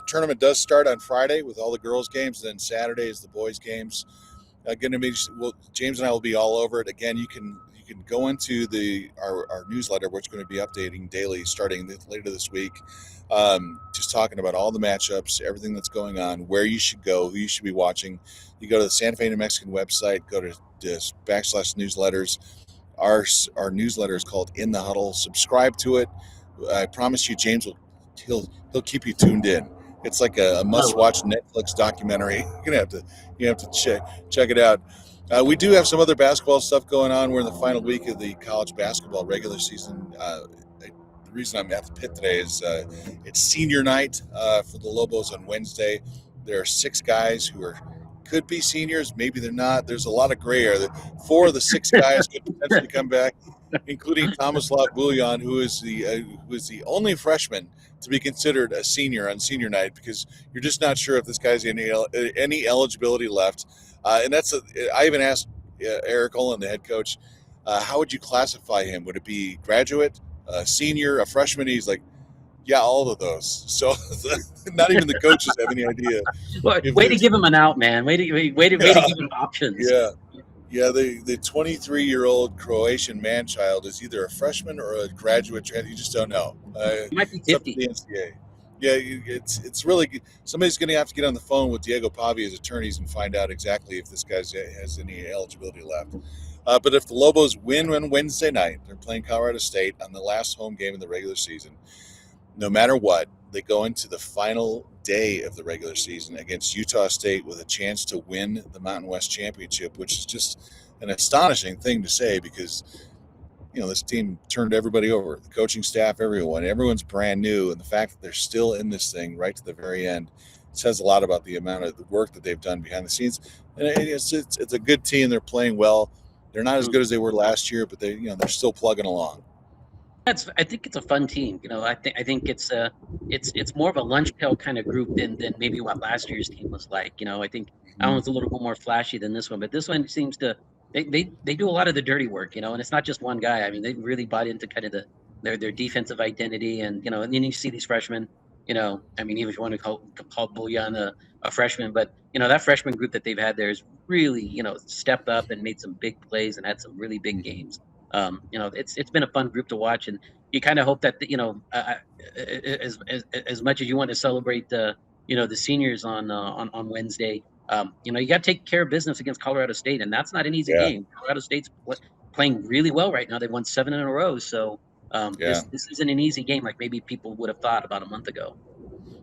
Speaker 1: tournament does start on Friday with all the girls' games. Then Saturday is the boys' games. Going to be James and I will be all over it. Again, you can go into our newsletter, which is going to be updating daily starting later this week. Just talking about all the matchups, everything that's going on, where you should go, who you should be watching. You go to the Santa Fe New Mexican website, go to /newsletters. Our newsletter is called In the Huddle. Subscribe to it. I promise you, James he'll keep you tuned in. It's like a must-watch Netflix documentary. You're gonna have to check it out. We do have some other basketball stuff going on. We're in the final week of the college basketball regular season. The reason I'm at the pit today is it's senior night for the Lobos on Wednesday. There are 6 guys who could be seniors, maybe they're not. There's a lot of gray area. 4 of the 6 guys could potentially come back, including Tomislav Buljan, who is the only freshman to be considered a senior on senior night, because you're just not sure if this guy's any eligibility left. And I even asked Eric Olin, the head coach, how would you classify him? Would it be graduate, senior, a freshman? He's like, yeah, all of those. So not even the coaches have any idea.
Speaker 2: Well, way to give him an out, man. Way to give him options.
Speaker 1: Yeah. The 23-year-old Croatian man-child is either a freshman or a graduate. You just don't know.
Speaker 2: He might be 50.
Speaker 1: The NCAA. Yeah, it's really somebody's going to have to get on the phone with Diego Pavia's attorneys and find out exactly if this guy has any eligibility left. But if the Lobos win on Wednesday night, they're playing Colorado State on the last home game of the regular season. No matter what, they go into the final day of the regular season against Utah State with a chance to win the Mountain West Championship, which is just an astonishing thing to say because, this team turned everybody over, the coaching staff, everyone's brand new. And the fact that they're still in this thing right to the very end says a lot about the amount of the work that they've done behind the scenes. And it's a good team. They're playing well. They're not as good as they were last year, but they're still plugging along.
Speaker 2: I think it's a fun team. I think it's more of a lunch pail kind of group than maybe what last year's team was like. I think Allen's a little bit more flashy than this one, but this one seems to they do a lot of the dirty work, and it's not just one guy. I mean, they really bought into kind of their defensive identity, and and then you see these freshmen. I mean, even if you want to call Buljan a freshman, but that freshman group that they've had there has really stepped up and made some big plays and had some really big games. It's been a fun group to watch, and you kind of hope that as much as you want to celebrate the seniors on Wednesday, you got to take care of business against Colorado State, and that's not an easy game. Colorado State's playing really well right now. They've won 7 in a row. So
Speaker 1: Yeah.
Speaker 2: this isn't an easy game like maybe people would have thought about a month ago.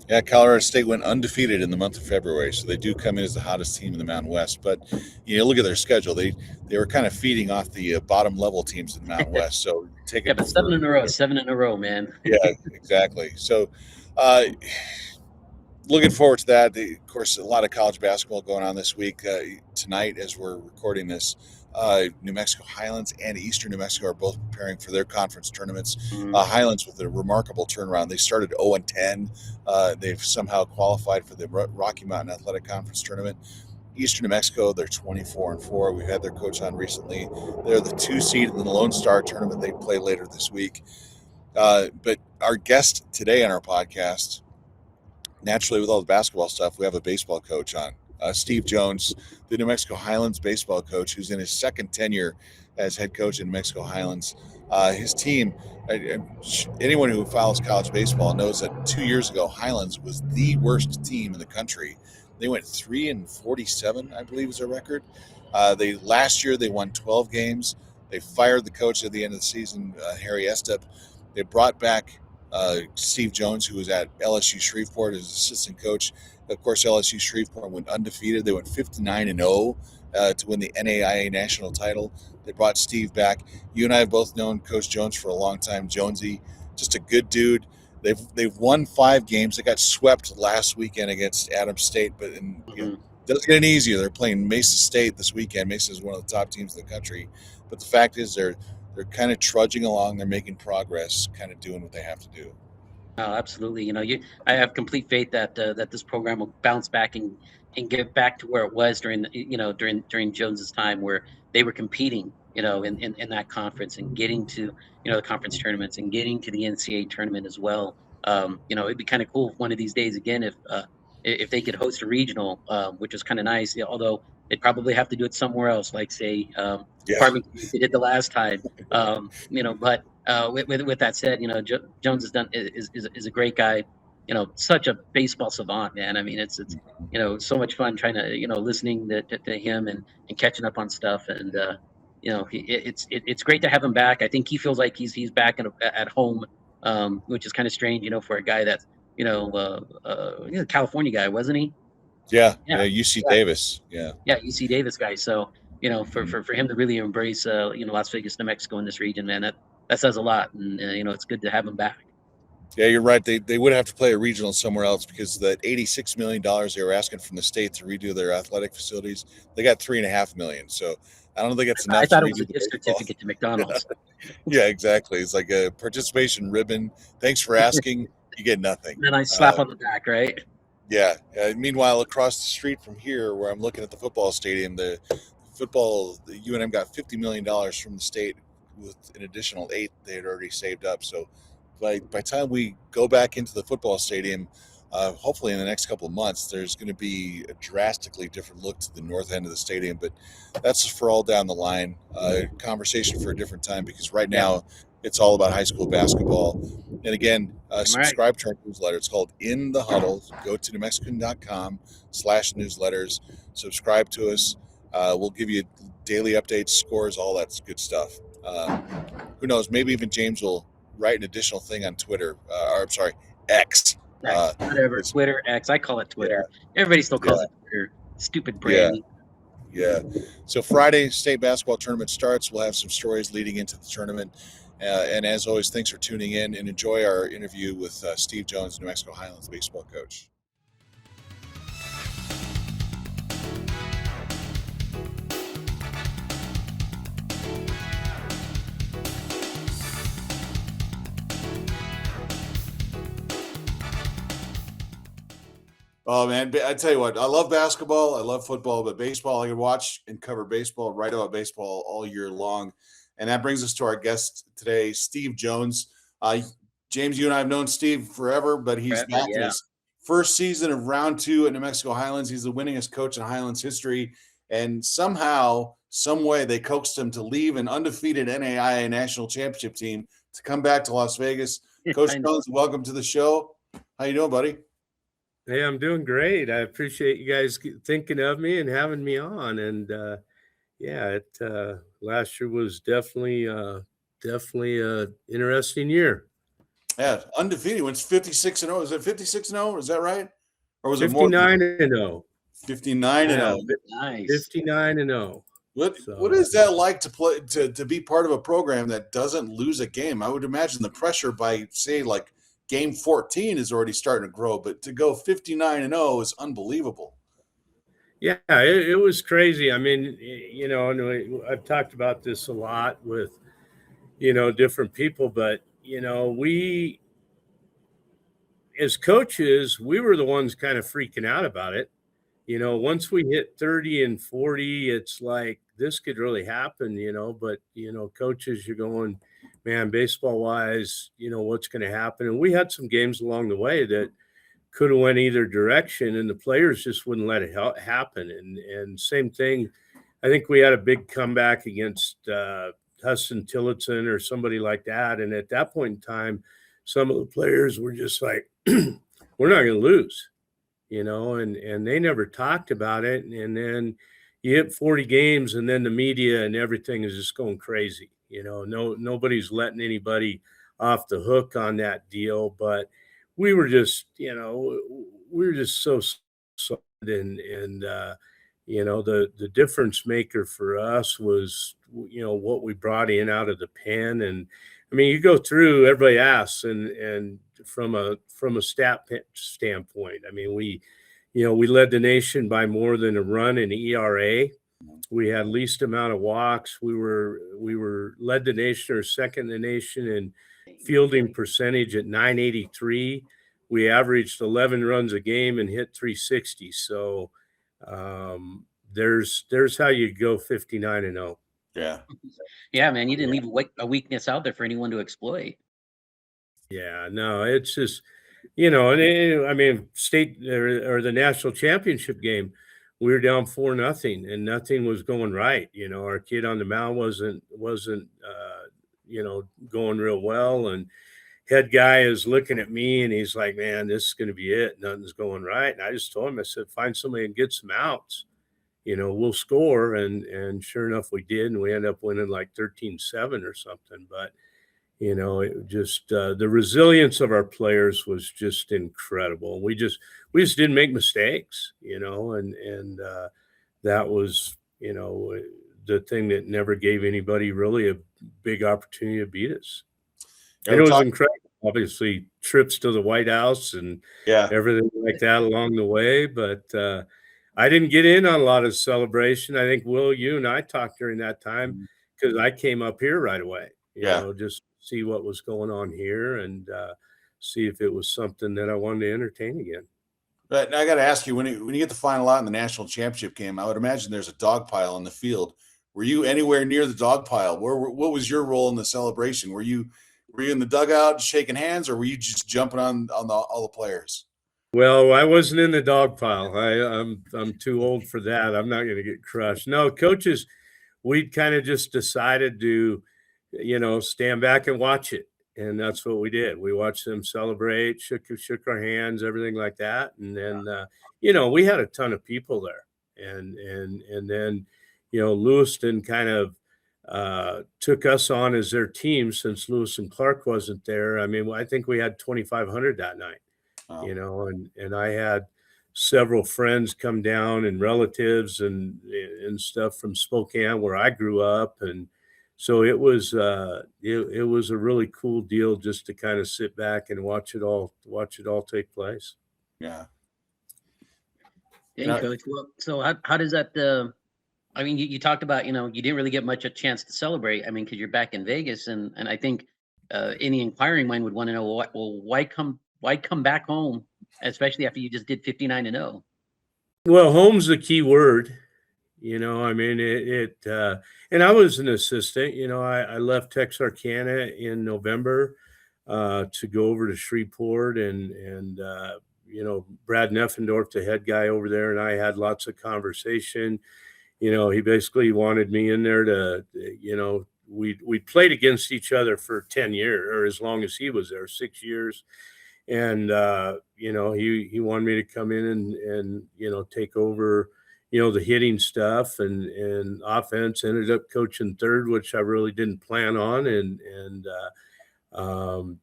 Speaker 1: Yeah, Colorado State went undefeated in the month of February, so they do come in as the hottest team in the Mountain West. But look at their schedule; they were kind of feeding off the bottom level teams in the Mountain West. So take
Speaker 2: Yeah,
Speaker 1: it
Speaker 2: but 7
Speaker 1: for
Speaker 2: in a row, 7 in a row, man.
Speaker 1: yeah, exactly. So uh, looking forward to that. Of course, a lot of college basketball going on this week. Tonight, as we're recording this, New Mexico Highlands and Eastern New Mexico are both preparing for their conference tournaments.
Speaker 2: Mhm.
Speaker 1: Highlands with a remarkable turnaround. They started 0-10. They've somehow qualified for the Rocky Mountain Athletic Conference tournament. Eastern New Mexico, they're 24-4. We've had their coach on recently. They're the 2 seed in the Lone Star tournament. They play later this week. But our guest today on our podcast, naturally, with all the basketball stuff, we have a baseball coach on. Steve Jones, the New Mexico Highlands baseball coach, who's in his second tenure as head coach in New Mexico Highlands. His team, anyone who follows college baseball knows that 2 years ago, Highlands was the worst team in the country. They went 3-47, I believe, is their record. They last year they won 12 games. They fired the coach at the end of the season, Harry Estep. They brought back Steve Jones, who was at LSU Shreveport as assistant coach. Of course, LSU Shreveport went undefeated. They went 59-0 to win the NAIA national title. They brought Steve back. You and I have both known Coach Jones for a long time. Jonesy, just a good dude. They've won 5 games. They got swept last weekend against Adams State, but it doesn't get any easier. They're playing Mesa State this weekend. Mesa is one of the top teams in the country. But the fact is, they're kind of trudging along. They're making progress, kind of doing what they have to do.
Speaker 2: Oh, absolutely. I have complete faith that that this program will bounce back and get back to where it was during Jones's time, where they were competing, in that conference and getting to the conference tournaments and getting to the NCAA tournament as well. It'd be kind of cool one of these days again if they could host a regional, which is kind of nice. Although they'd probably have to do it somewhere else, like say
Speaker 1: Yeah.
Speaker 2: Farmington like they did the last time. But with that said, Jones is a great guy. Such a baseball savant, man. I mean, it's so much fun trying to listening to him and catching up on stuff. And it's great to have him back. I think he feels like he's back at home, which is kind of strange, for a guy that's he's a California guy, wasn't he?
Speaker 1: Yeah.
Speaker 2: Yeah,
Speaker 1: UC
Speaker 2: yeah,
Speaker 1: Davis. Yeah.
Speaker 2: yeah, UC Davis guy. So for him to really embrace Las Vegas, New Mexico in this region, man, that says a lot. And it's good to have him back.
Speaker 1: Yeah, you're right. They would have to play a regional somewhere else because that $86 million they were asking from the state to redo their athletic facilities, they got $3.5 million. So I don't think it's
Speaker 2: I
Speaker 1: enough to
Speaker 2: thought it was a
Speaker 1: redo the
Speaker 2: gift
Speaker 1: baseball.
Speaker 2: certificate to McDonald's.
Speaker 1: Yeah, exactly. It's like a participation ribbon. Thanks for asking. You get nothing.
Speaker 2: And then I slap on the back, right?
Speaker 1: Yeah. Meanwhile, across the street from here, where I'm looking at the football stadium, the UNM got $50 million from the state with an additional 8 they had already saved up. So by the time we go back into the football stadium, hopefully in the next couple of months, there's going to be a drastically different look to the north end of the stadium. But that's for all down the line. Conversation for a different time because right now it's all about high school basketball. And again, subscribe to our newsletter. It's called In the Huddle. Go to newmexican.com/newsletters. Subscribe to us. We'll give you daily updates, scores, all that good stuff. Who knows? Maybe even James will write an additional thing on Twitter. Or I'm sorry, X.
Speaker 2: Whatever. Twitter, X. I call it Twitter. Yeah. Everybody still calls it Twitter. Stupid branding.
Speaker 1: Yeah. So Friday, state basketball tournament starts. We'll have some stories leading into the tournament. And as always, thanks for tuning in and enjoy our interview with Steve Jones, New Mexico Highlands baseball coach. Oh man, I tell you what, I love basketball, I love football, but baseball, I can watch and cover baseball, write about baseball all year long. And that brings us to our guest today, Steve Jones. James, you and I have known Steve forever, but he's back in his first season of round 2 at New Mexico Highlands. He's the winningest coach in Highlands history. And somehow, some way, they coaxed him to leave an undefeated NAIA national championship team to come back to Las Vegas. Coach Jones, welcome to the show. How you doing, buddy?
Speaker 3: Hey, I'm doing great. I appreciate you guys thinking of me and having me on. And yeah, it last year was definitely a interesting year.
Speaker 1: Yeah, undefeated. It's 56-0. Is it 56-0? Is that right? Or was it more than
Speaker 3: 59-0.
Speaker 1: 59 and
Speaker 3: Yeah,
Speaker 1: 0?
Speaker 2: Nice.
Speaker 3: 59-0.
Speaker 1: What
Speaker 3: So
Speaker 1: is that like to play to be part of a program that doesn't lose a game? I would imagine the pressure by say like game 14 is already starting to grow, but to go 59-0 is unbelievable.
Speaker 3: yeah, it was crazy. I mean, and I've talked about this a lot with different people, but we as coaches, we were the ones kind of freaking out about it. Once we hit 30 and 40, it's like this could really happen, but coaches, you're going, man, baseball wise, what's going to happen? And we had some games along the way that could have went either direction, and the players just wouldn't let it happen. And same thing, I think we had a big comeback against Huston Tillotson or somebody like that. And at that point in time, some of the players were just like, we're not going to lose, and they never talked about it. And then you hit 40 games, and then the media and everything is just going crazy. Nobody's letting anybody off the hook on that deal. But we were just, so solid, and the difference maker for us was, what we brought in out of the pen. And I mean, you go through, everybody asks, and from a standpoint, I mean, we led the nation by more than a run in ERA. We had least amount of walks. We were led the nation or second in the nation in fielding percentage at 983. We averaged 11 runs a game and hit 360. So there's how you go 59-0.
Speaker 1: Yeah.
Speaker 2: Yeah, man, you didn't leave a weakness out there for anyone to exploit.
Speaker 3: Yeah, no, it's just, I mean, state or the national championship game, we were down 4-0 and nothing was going right. Our kid on the mound wasn't going real well. And head guy is looking at me and he's like, man, this is going to be it. Nothing's going right. And I just told him, I said, find somebody and get some outs. We'll score. And sure enough, we did. And we ended up winning like 13-7 or something. But, it just the resilience of our players was just incredible. We just didn't make mistakes, and that was, the thing that never gave anybody really a big opportunity to beat us. And it was incredible. Obviously, trips to the White House and everything like that along the way. But I didn't get in on a lot of celebration. I think, Will, you and I talked during that time because I came up here right away, just see what was going on here and see if it was something that I wanted to entertain again.
Speaker 1: But I got to ask you, when you get the final out in the national championship game, I would imagine there's a dog pile on the field. Were you anywhere near the dog pile? What was your role in the celebration? Were you in the dugout shaking hands, or were you just jumping on all the players?
Speaker 3: Well, I wasn't in the dog pile. I'm too old for that. I'm not going to get crushed. No, coaches, we kind of just decided to, stand back and watch it. And that's what we did. We watched them celebrate, shook our hands, everything like that. And then, we had a ton of people there. And then, Lewiston kind of took us on as their team since Lewis and Clark wasn't there. I mean, I think we had 2,500 that night, and I had several friends come down and relatives and stuff from Spokane where I grew up. And so it was it was a really cool deal just to kind of sit back and watch it all take place.
Speaker 1: Yeah.
Speaker 2: Hey, Coach. Well, so how does that? I mean, you talked about, you didn't really get much a chance to celebrate. I mean, because you're back in Vegas, and I think any inquiring mind would want to know, why come back home, especially after you just did 59-0.
Speaker 3: Well, home's the key word. I mean, and I was an assistant. I left Texarkana in November to go over to Shreveport, and Brad Neffendorf, the head guy over there, and I had lots of conversation. He basically wanted me in there to, we played against each other for 10 years, or as long as he was there, 6 years. And, he wanted me to come in and take over, the hitting stuff and offense. Ended up coaching third, which I really didn't plan on. And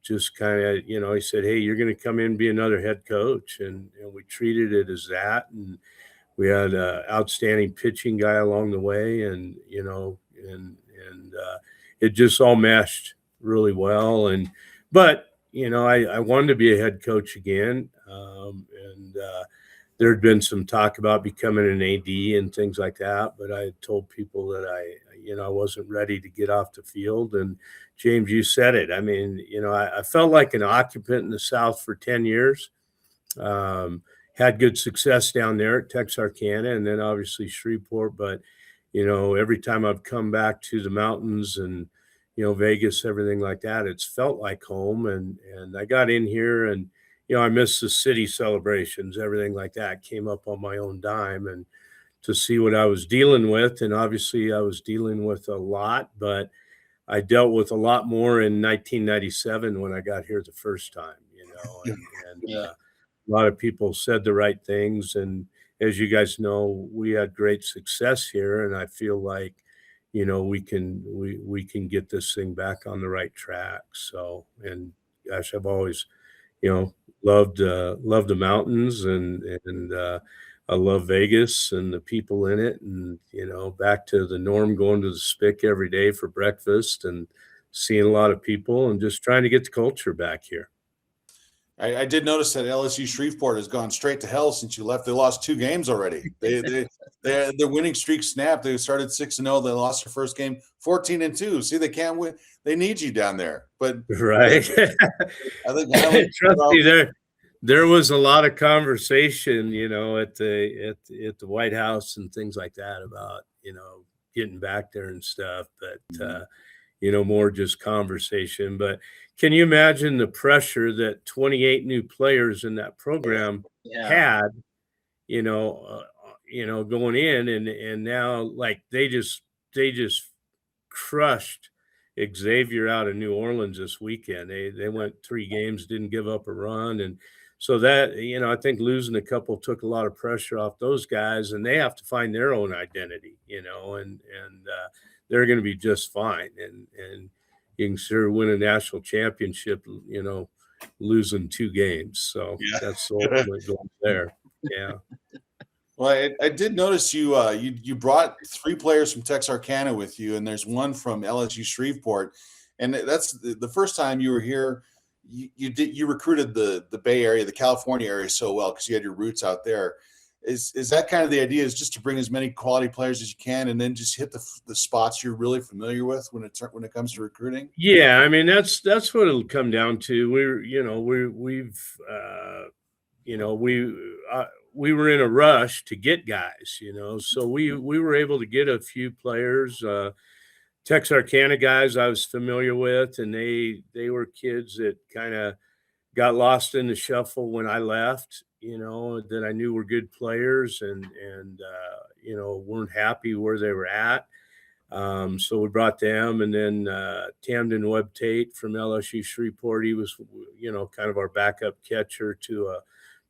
Speaker 3: just kind of, he said, "Hey, you're going to come in and be another head coach." And we treated it as that. And we had an outstanding pitching guy along the way. And, it just all meshed really well. But I wanted to be a head coach again. There had been some talk about becoming an AD and things like that, but I had told people that I wasn't ready to get off the field. And James, you said it. I mean, I felt like an occupant in the South for 10 years. Had good success down there at Texarkana and then obviously Shreveport. But, every time I've come back to the mountains and, Vegas, everything like that, it's felt like home. And I got in here and, I missed the city celebrations, everything like that came up on my own dime. And to see what I was dealing with, and obviously I was dealing with a lot, but I dealt with a lot more in 1997 when I got here the first time, a lot of people said the right things. And as you guys know, we had great success here. And I feel like, we can get this thing back on the right track. So, and gosh, I've always, loved the mountains and I love Vegas and the people in it. And, back to the norm, going to the Spic every day for breakfast and seeing a lot of people and just trying to get the culture back here.
Speaker 1: I did notice that LSU Shreveport has gone straight to hell since you left. They lost 2 games already. Their winning streak snapped. They started 6-0. They lost their first game 14-2. See, they can't win. They need you down there. But
Speaker 3: right,
Speaker 1: I think
Speaker 3: trust me, there was a lot of conversation, at the White House and things like that about getting back there and stuff. But more just conversation. But can you imagine the pressure that 28 new players in that program had, going in and now like they just crushed Xavier out of New Orleans this weekend. They went 3 games, didn't give up a run. And so that, I think losing a couple took a lot of pressure off those guys, and they have to find their own identity, and they're going to be just fine. And you can sure win a national championship, losing 2 games. So that's the ultimate goal there. Yeah.
Speaker 1: Well, I did notice you brought 3 players from Texarkana with you, and there's one from LSU Shreveport, and that's the first time you were here. You recruited the Bay Area, the California area so well because you had your roots out there. Is that kind of the idea? Is just to bring as many quality players as you can, and then just hit the spots you're really familiar with when it comes to recruiting?
Speaker 3: Yeah, I mean that's what it'll come down to. We were in a rush to get guys, so we were able to get a few players. Texarkana guys I was familiar with, and they were kids that kind of got lost in the shuffle when I left, that I knew were good players and weren't happy where they were at. So we brought them, and then Tamden Webb Tate from LSU Shreveport. He was, kind of our backup catcher to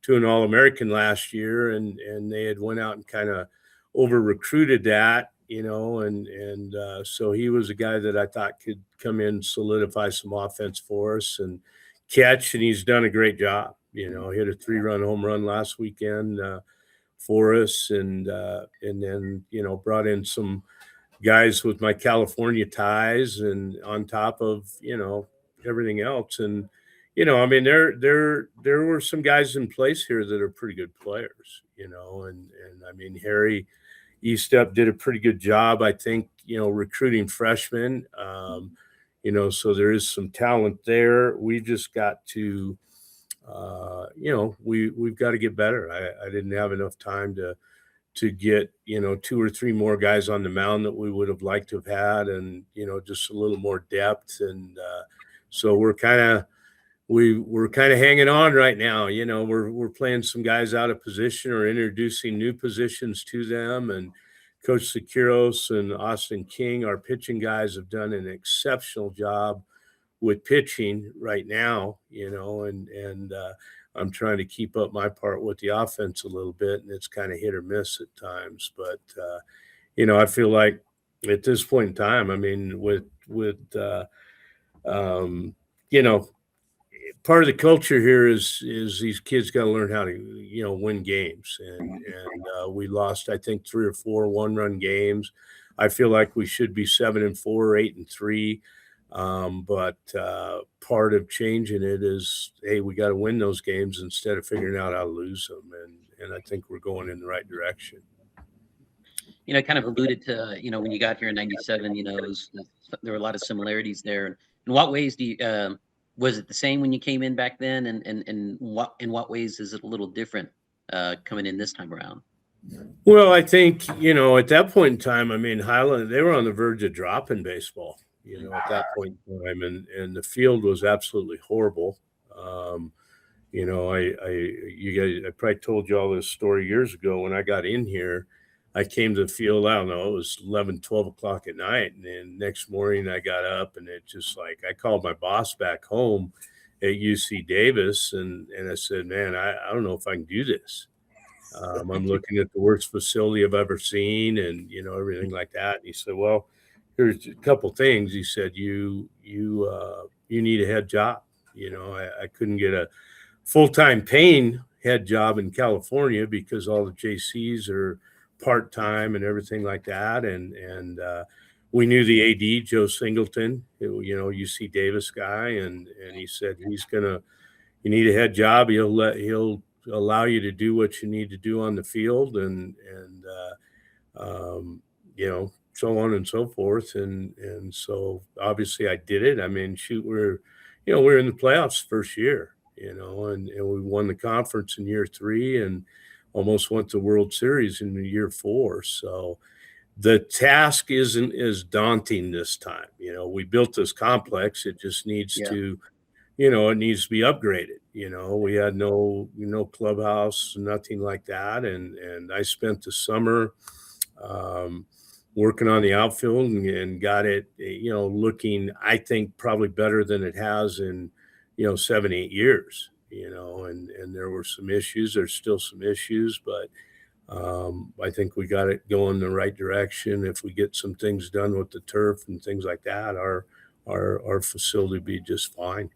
Speaker 3: an All-American last year, and they had went out and kind of over recruited that, so he was a guy that I thought could come in, solidify some offense for us and catch, and he's done a great job. Hit a 3-run home run last weekend for us, and then brought in some guys with my California ties, and on top of everything else. And I mean there were some guys in place here that are pretty good players, and I mean Harry Estep did a pretty good job, I think, recruiting freshmen. So there is some talent there. We just got to we've got to get better. I didn't have enough time to get 2 or 3 more guys on the mound that we would have liked to have had, and just a little more depth. And so we're kind of hanging on right now. We're playing some guys out of position or introducing new positions to them. And Coach Securos and Austin King, our pitching guys, have done an exceptional job with pitching right now. And I'm trying to keep up my part with the offense a little bit, and it's kind of hit or miss at times. But I feel like at this point in time, I mean, um, you know, part of the culture here is these kids got to learn how to win games, and we lost, I think, 3 or 4 one-run games. I feel like we should be 7-4, 8-3. But part of changing it is, hey, we got to win those games instead of figuring out how to lose them, and I think we're going in the right direction.
Speaker 2: Kind of alluded to, when you got here in '97, there were a lot of similarities there. In what ways was it the same when you came in back then, and in what ways is it a little different coming in this time around?
Speaker 3: Well, I think at that point in time, I mean, Highland, they were on the verge of dropping baseball. At that point in time, and the field was absolutely horrible. I probably told you all this story years ago. When I got in here, I came to the field, I don't know, it was 11, 12 o'clock at night. And then next morning I got up, and it just like, I called my boss back home at UC Davis, and I said, man, I don't know if I can do this. I'm looking at the worst facility I've ever seen, and everything like that. And he said, well, here's a couple things. He said, you need a head job. I couldn't get a full-time paying head job in California because all the JCs are part-time and everything like that. And we knew the AD, Joe Singleton, UC Davis guy. And he said, you need a head job. He'll allow you to do what you need to do on the field, and so on and so forth. And so obviously I did it. I mean, shoot, we're in the playoffs first year, and we won the conference in year 3 and almost went to World Series in year 4. So the task isn't as daunting this time. We built this complex. It just needs to, it needs to be upgraded. We had no clubhouse, nothing like that. And I spent the summer working on the outfield and got it, looking, I think, probably better than it has in, 7-8 years, and there were some issues. There's still some issues, but I think we got it going in the right direction. If we get some things done with the turf and things like that, our facility would be just fine.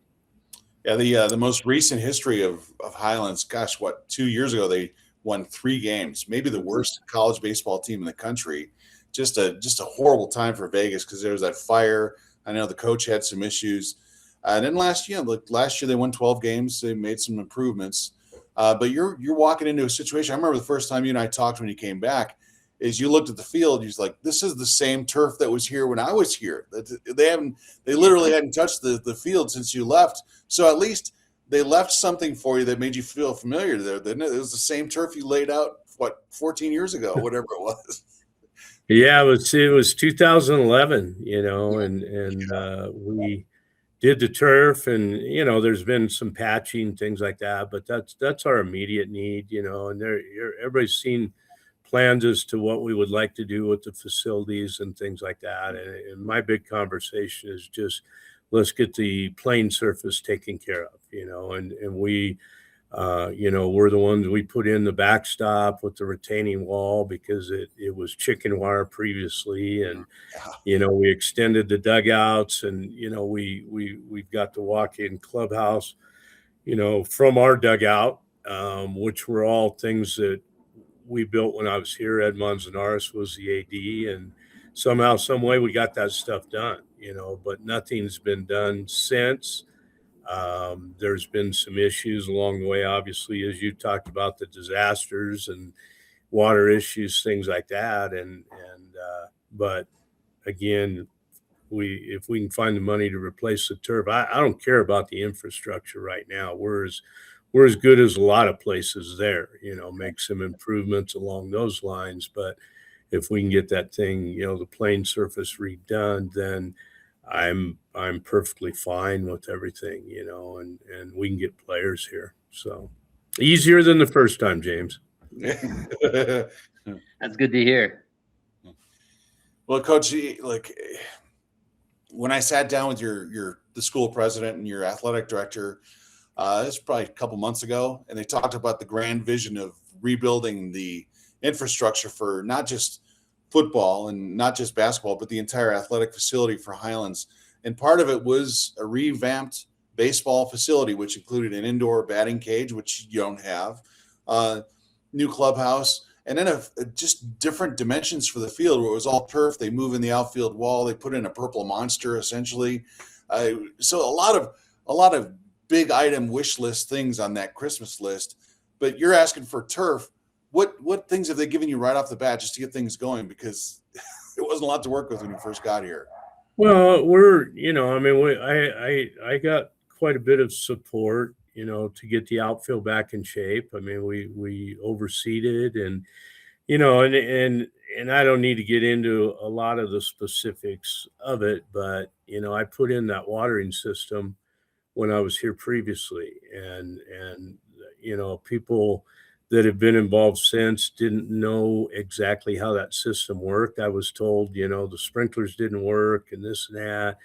Speaker 1: Yeah, the most recent history of Highlands, gosh, 2 years ago they won 3 games, maybe the worst college baseball team in the country. Just a horrible time for Vegas because there was that fire. I know the coach had some issues. And then last year they won 12 games. They made some improvements. But you're walking into a situation. I remember the first time you and I talked when you came back, is you looked at the field. You're like, this is the same turf that was here when I was here. They literally hadn't touched the field since you left. So at least they left something for you that made you feel familiar there. Didn't it? It was the same turf you laid out 14 years ago, whatever it was.
Speaker 3: Yeah, it was 2011, and we did the turf, and there's been some patching, things like that, but that's our immediate need, and everybody's seen plans as to what we would like to do with the facilities and things like that. And my big conversation is just, let's get the playing surface taken care of, and we we're the ones, we put in the backstop with the retaining wall because it was chicken wire previously. And, we extended the dugouts, and, we've got the walk-in clubhouse, from our dugout, which were all things that we built when I was here. Ed Manzanares was the AD, and somehow, some way we got that stuff done, but nothing's been done since. There's been some issues along the way, obviously, as you talked about, the disasters and water issues, things like that. But again, if we can find the money to replace the turf, I don't care about the infrastructure right now. We're as good as a lot of places there, make some improvements along those lines. But if we can get that thing, the playing surface redone, then I'm perfectly fine with everything, and we can get players here. So easier than the first time, James.
Speaker 2: That's good to hear.
Speaker 1: Well, Coach, like when I sat down with the school president and your athletic director, This was probably a couple months ago, and they talked about the grand vision of rebuilding the infrastructure for not just football and not just basketball, but the entire athletic facility for Highlands. And part of it was a revamped baseball facility, which included an indoor batting cage, which you don't have, new clubhouse, and then just different dimensions for the field where it was all turf. They move in the outfield wall. They put in a purple monster, essentially. So a lot of big item wish list things on that Christmas list. But you're asking for turf. What things have they given you right off the bat just to get things going? Because it wasn't a lot to work with when you first got here.
Speaker 3: Well, I got quite a bit of support, to get the outfield back in shape. I mean, we overseeded and, and I don't need to get into a lot of the specifics of it, but, I put in that watering system when I was here previously, and people that have been involved since didn't know exactly how that system worked. I was told, the sprinklers didn't work and this and that,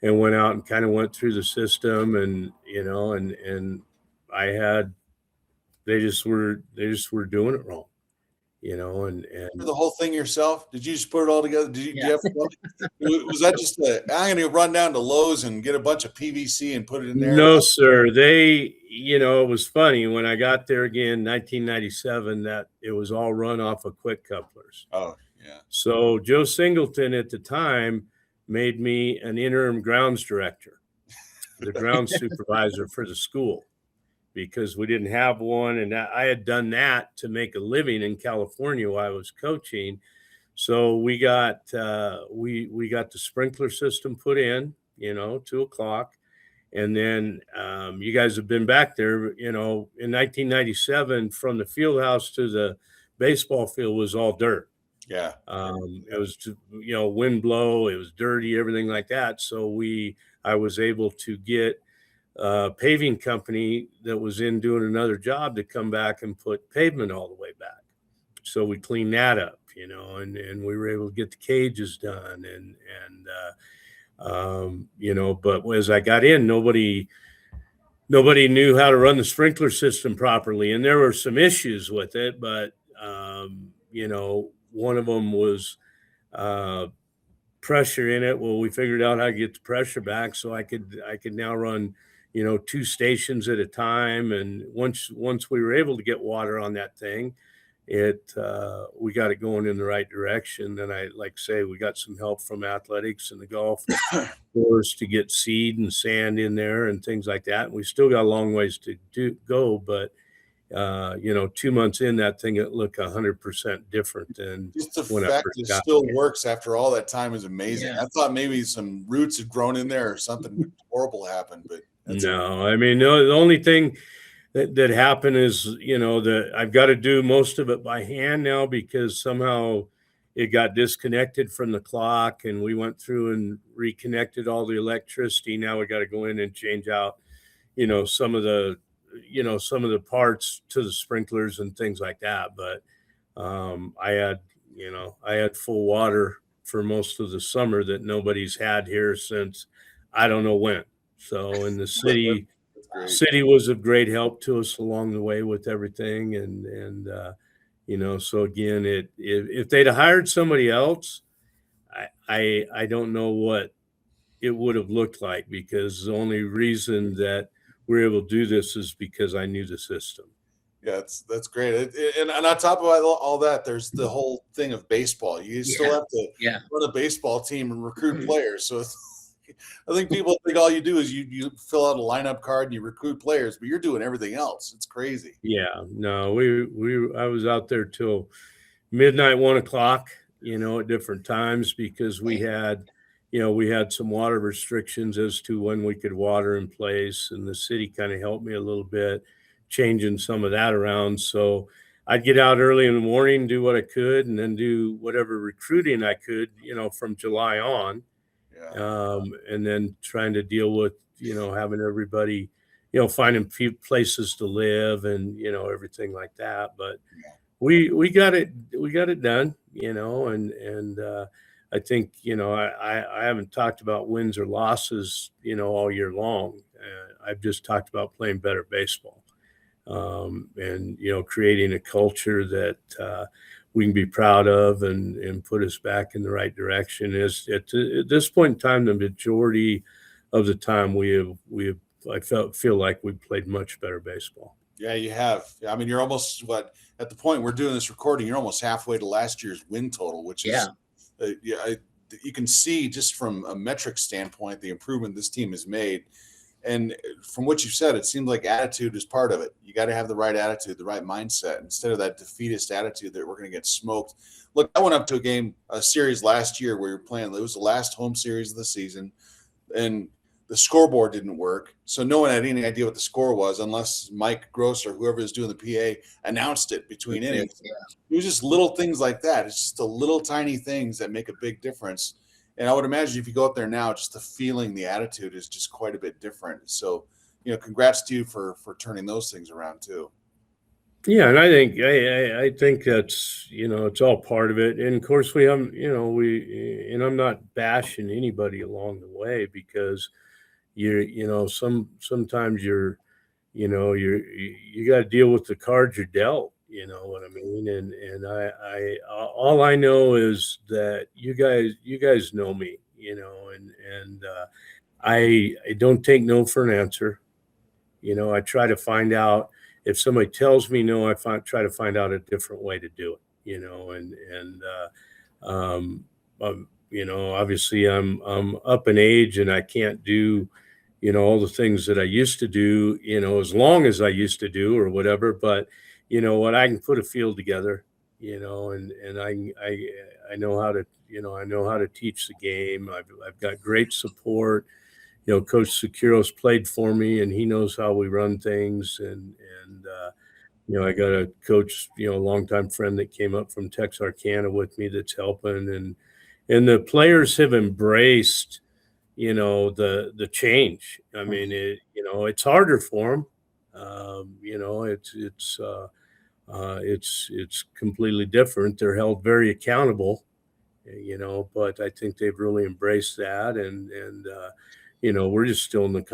Speaker 3: and went out and kind of went through the system, and and they just were doing it wrong, and
Speaker 1: The whole thing yourself? Did you just put it all together? Did you,
Speaker 2: Yeah.
Speaker 1: was that just I'm going to run down to Lowe's and get a bunch of PVC and put it in there?
Speaker 3: No, sir. They, it was funny when I got there again, 1997, that it was all run off of quick couplers.
Speaker 1: Oh, yeah.
Speaker 3: So Joe Singleton at the time made me an interim grounds director, the grounds supervisor for the school, because we didn't have one. And I had done that to make a living in California while I was coaching. So we got we got the sprinkler system put in, 2:00. And then you guys have been back there, in 1997, from the field house to the baseball field was all dirt.
Speaker 1: Yeah.
Speaker 3: It was, wind blow, it was dirty, everything like that. So I was able to get a paving company that was in doing another job to come back and put pavement all the way back. So we cleaned that up, and we were able to get the cages done, but as I got in, nobody knew how to run the sprinkler system properly. And there were some issues with it, but, one of them was pressure in it. Well, we figured out how to get the pressure back so I could now run, 2 stations at a time. And once we were able to get water on that thing, we got it going in the right direction. And we got some help from athletics and the golf course to get seed and sand in there and things like that. And we still got a long ways to go, but 2 months in, that thing it looked 100% different than
Speaker 1: just the
Speaker 3: when
Speaker 1: fact
Speaker 3: I
Speaker 1: it
Speaker 3: got
Speaker 1: still
Speaker 3: there.
Speaker 1: works after all that time is amazing.
Speaker 2: Yeah.
Speaker 1: I thought maybe some roots had grown in there or something horrible happened, but
Speaker 3: No, I mean, no, the only thing that happened is, that I've got to do most of it by hand now, because somehow it got disconnected from the clock, and we went through and reconnected all the electricity. Now we got to go in and change out, some of the parts to the sprinklers and things like that. But I had full water for most of the summer that nobody's had here since I don't know when. So, in the city was of great help to us along the way with everything. And so again, if they'd have hired somebody else, I don't know what it would have looked like, because the only reason that we're able to do this is because I knew the system.
Speaker 1: Yeah, that's great. And on top of all that, there's the whole thing of baseball. You still have to run a baseball team and recruit players. So I think people think all you do is you fill out a lineup card and you recruit players, but you're doing everything else. It's crazy.
Speaker 3: Yeah, no, I was out there till midnight, 1:00, at different times, because we had some water restrictions as to when we could water in place, and the city kind of helped me a little bit changing some of that around. So I'd get out early in the morning, do what I could, and then do whatever recruiting I could, from July on.
Speaker 1: Yeah.
Speaker 3: And then trying to deal with, having everybody, finding places to live and, everything like that. But we got it done, and I think, I haven't talked about wins or losses, all year long. I've just talked about playing better baseball, and, creating a culture that we can be proud of and put us back in the right direction. Is at this point in time, the majority of the time I feel like we played much better baseball.
Speaker 1: Yeah, you have. I mean, you're almost at the point we're doing this recording, you're almost halfway to last year's win total, which is, you can see just from a metric standpoint the improvement this team has made. And from what you've said, it seems like attitude is part of it. You got to have the right attitude, the right mindset, instead of that defeatist attitude that we're going to get smoked. Look, I went up to a series last year where we were playing. It was the last home series of the season, and the scoreboard didn't work. So no one had any idea what the score was unless Mike Gross or whoever is doing the PA announced it between innings.
Speaker 2: Yeah.
Speaker 1: It was just little things like that. It's just the little tiny things that make a big difference. And I would imagine if you go up there now, just the feeling, the attitude is just quite a bit different. So, congrats to you for turning those things around too.
Speaker 3: Yeah, and I think that's, it's all part of it. And of course and I'm not bashing anybody along the way, because sometimes you got to deal with the cards you're dealt. You know what I mean? And all I know is that you guys know me, and I don't take no for an answer. I try to find out. If somebody tells me no, try to find out a different way to do it. Obviously I'm up in age and I can't do, all the things that I used to do, as long as I used to do or whatever. But what, I can put a field together, and I know how to, I know how to teach the game. I've got great support. Coach Securos played for me, and he knows how we run things. And I got a coach, a longtime friend that came up from Texarkana with me that's helping, and the players have embraced, the change. I mean, it's harder for them. It's completely different. They're held very accountable, but I think they've really embraced that. And we're just still in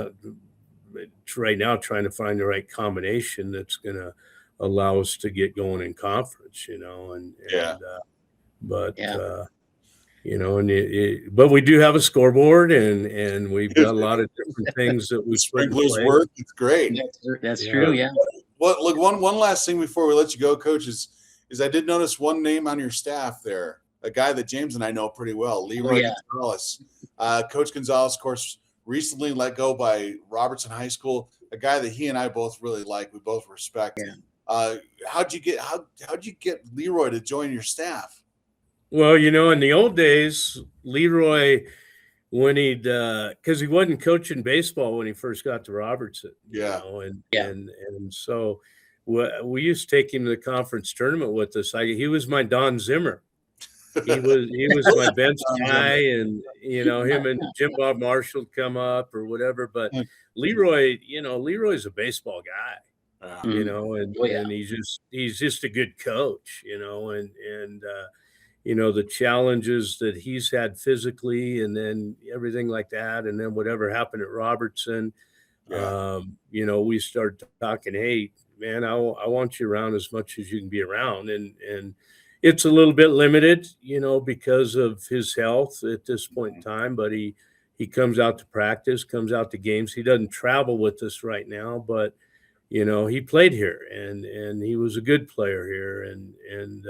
Speaker 3: right now trying to find the right combination that's going to allow us to get going in conference, but we do have a scoreboard, and we've got a lot of different things that we
Speaker 1: sprinklers work. It's great.
Speaker 2: That's true. Yeah.
Speaker 1: Well, look, one last thing before we let you go, Coach, is I did notice one name on your staff there, a guy that James and I know pretty well, Leroy Gonzalez. Coach Gonzalez, of course, recently let go by Robertson High School, a guy that he and I both really like. We both respect. Yeah. How'd you get Leroy to join your staff?
Speaker 3: Well, in the old days, Leroy, when because he wasn't coaching baseball when he first got to Robertson, and so we used to take him to the conference tournament with us. He was my Don Zimmer. He was my bench guy, and him and Jim Bob Marshall come up or whatever. But Leroy's a baseball guy, and he's just a good coach, and the challenges that he's had physically, and then everything like that, and then whatever happened at Robertson, we started talking, hey, man, I want you around as much as you can be around. And it's a little bit limited, because of his health at this point in time, but he comes out to practice, comes out to games. He doesn't travel with us right now, but, he played here, and he was a good player here. And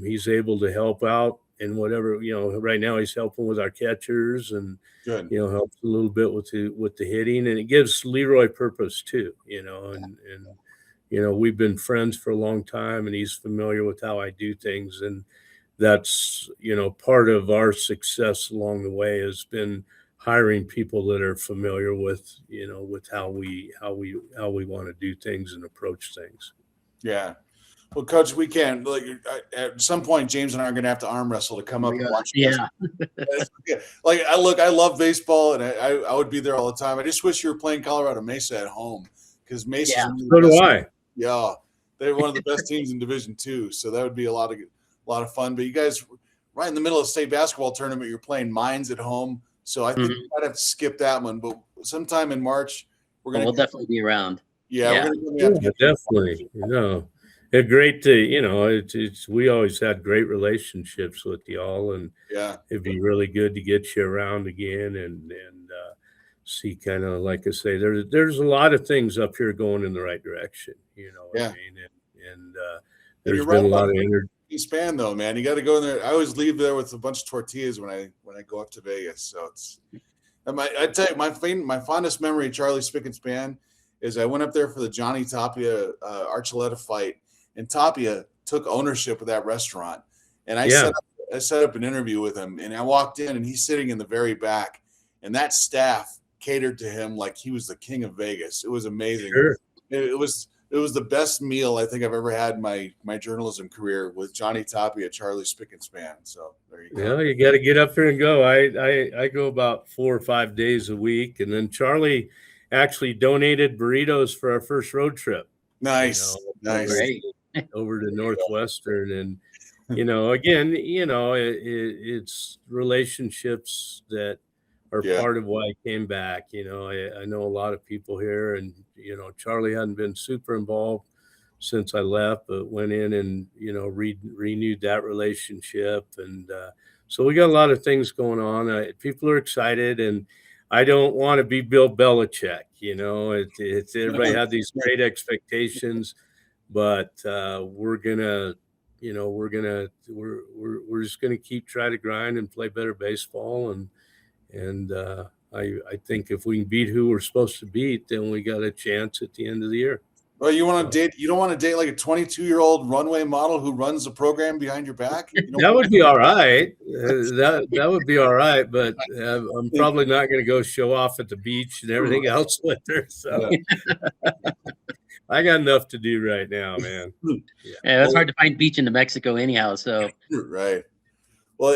Speaker 3: he's able to help out in whatever, right now he's helping with our catchers, and helps a little bit with the hitting, and it gives Leroy purpose too, and we've been friends for a long time, and he's familiar with how I do things. And that's, part of our success along the way has been hiring people that are familiar with, with how we want to do things and approach things.
Speaker 1: Yeah. Well, Coach, we can, at some point, James and I are going to have to arm wrestle to come up and watch.
Speaker 2: Yeah.
Speaker 1: I love baseball, and I would be there all the time. I just wish you were playing Colorado Mesa at home, because Mesa.
Speaker 3: Yeah. So do I.
Speaker 1: Yeah, they're one of the best teams in Division II, so that would be a lot of fun. But you guys right in the middle of the state basketball tournament. You're playing Mines at home, so I think we might have to skip that one. But sometime in March,
Speaker 2: we'll definitely be around.
Speaker 1: Yeah, we're gonna
Speaker 3: definitely. It's great to it's we always had great relationships with y'all, and it'd be really good to get you around again and see kind of, like I say, there's a lot of things up here going in the right direction. You know what I mean? And there's been a lot of energy.
Speaker 1: Span though, man, you got to go in there. I always leave there with a bunch of tortillas when I go up to Vegas. So it's I tell you, my fondest memory of Charlie Spick and Span is I went up there for the Johnny Tapia Archuleta fight, and Tapia took ownership of that restaurant. And I set up an interview with him, and I walked in, and he's sitting in the very back, and that staff catered to him like he was the king of Vegas. It was amazing.
Speaker 3: Sure.
Speaker 1: It was the best meal I think I've ever had in my journalism career, with Johnny Tapia, Charlie Spick and Span. So there you go.
Speaker 3: Yeah, you got to get up there and go. I go about 4 or 5 days a week, and then Charlie actually donated burritos for our first road trip.
Speaker 1: Nice.
Speaker 2: Great.
Speaker 3: Over to Northwestern. And again, it's relationships that are part of why I came back. I know a lot of people here, and Charlie hadn't been super involved since I left, but went in and renewed that relationship. And so we got a lot of things going on. People are excited, and I don't want to be Bill Belichick. It's everybody had these great expectations, but we're just gonna keep trying to grind and play better baseball. And I think if we can beat who we're supposed to beat, then we got a chance at the end of the year.
Speaker 1: Well, you don't want to date like a 22-year-old runway model who runs the program behind your back?
Speaker 3: That would be all right. That would be all right, but I'm probably not going to go show off at the beach and everything else with her. So I got enough to do right now, man.
Speaker 2: Yeah, that's hard to find beach in New Mexico anyhow. So
Speaker 1: right. Well,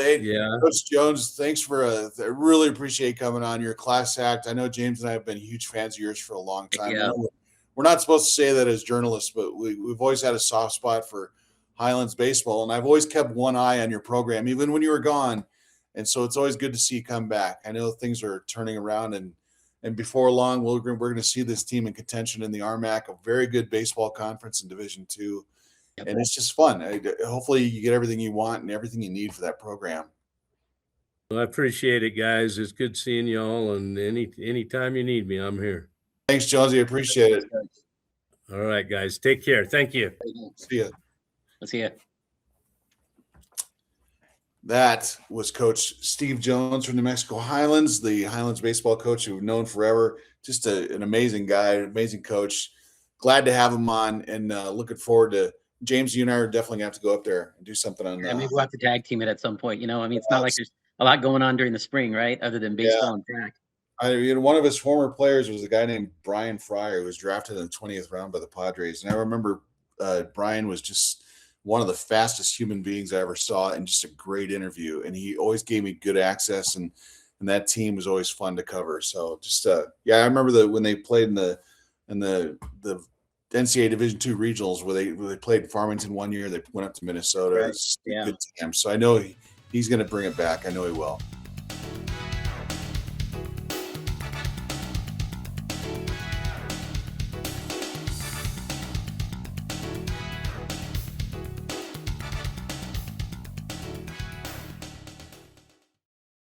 Speaker 1: Coach Jones, thanks for I really appreciate coming on. You're a class act. I know James and I have been huge fans of yours for a long time.
Speaker 2: Yeah.
Speaker 1: We're not supposed to say that as journalists, but we've always had a soft spot for Highlands baseball, and I've always kept one eye on your program, even when you were gone. And so it's always good to see you come back. I know things are turning around, and before long, we're going to see this team in contention in the RMAC, a very good baseball conference in Division II. And it's just fun. Hopefully you get everything you want and everything you need for that program.
Speaker 3: Well, I appreciate it, guys. It's good seeing y'all, and anytime you need me, I'm here.
Speaker 1: Thanks, Jonesy. I appreciate it.
Speaker 3: All right, guys. Take care. Thank you.
Speaker 1: See ya.
Speaker 2: See ya.
Speaker 1: That was Coach Steve Jones from New Mexico Highlands, the Highlands baseball coach who we've known forever. Just an amazing guy, amazing coach. Glad to have him on, and looking forward to James. You and I are definitely going to have to go up there and do something on that.
Speaker 2: Maybe we'll have to tag team it at some point. It's not like there's a lot going on during the spring, right? Other than baseball and track.
Speaker 1: One of his former players was a guy named Brian Fryer, who was drafted in the 20th round by the Padres. And I remember Brian was just one of the fastest human beings I ever saw, and just a great interview. And he always gave me good access, and that team was always fun to cover. So just I remember when they played in the NCAA Division II regionals, where they played Farmington one year. They went up to Minnesota. Right. It's a good team. So I know he's going to bring it back. I know he will.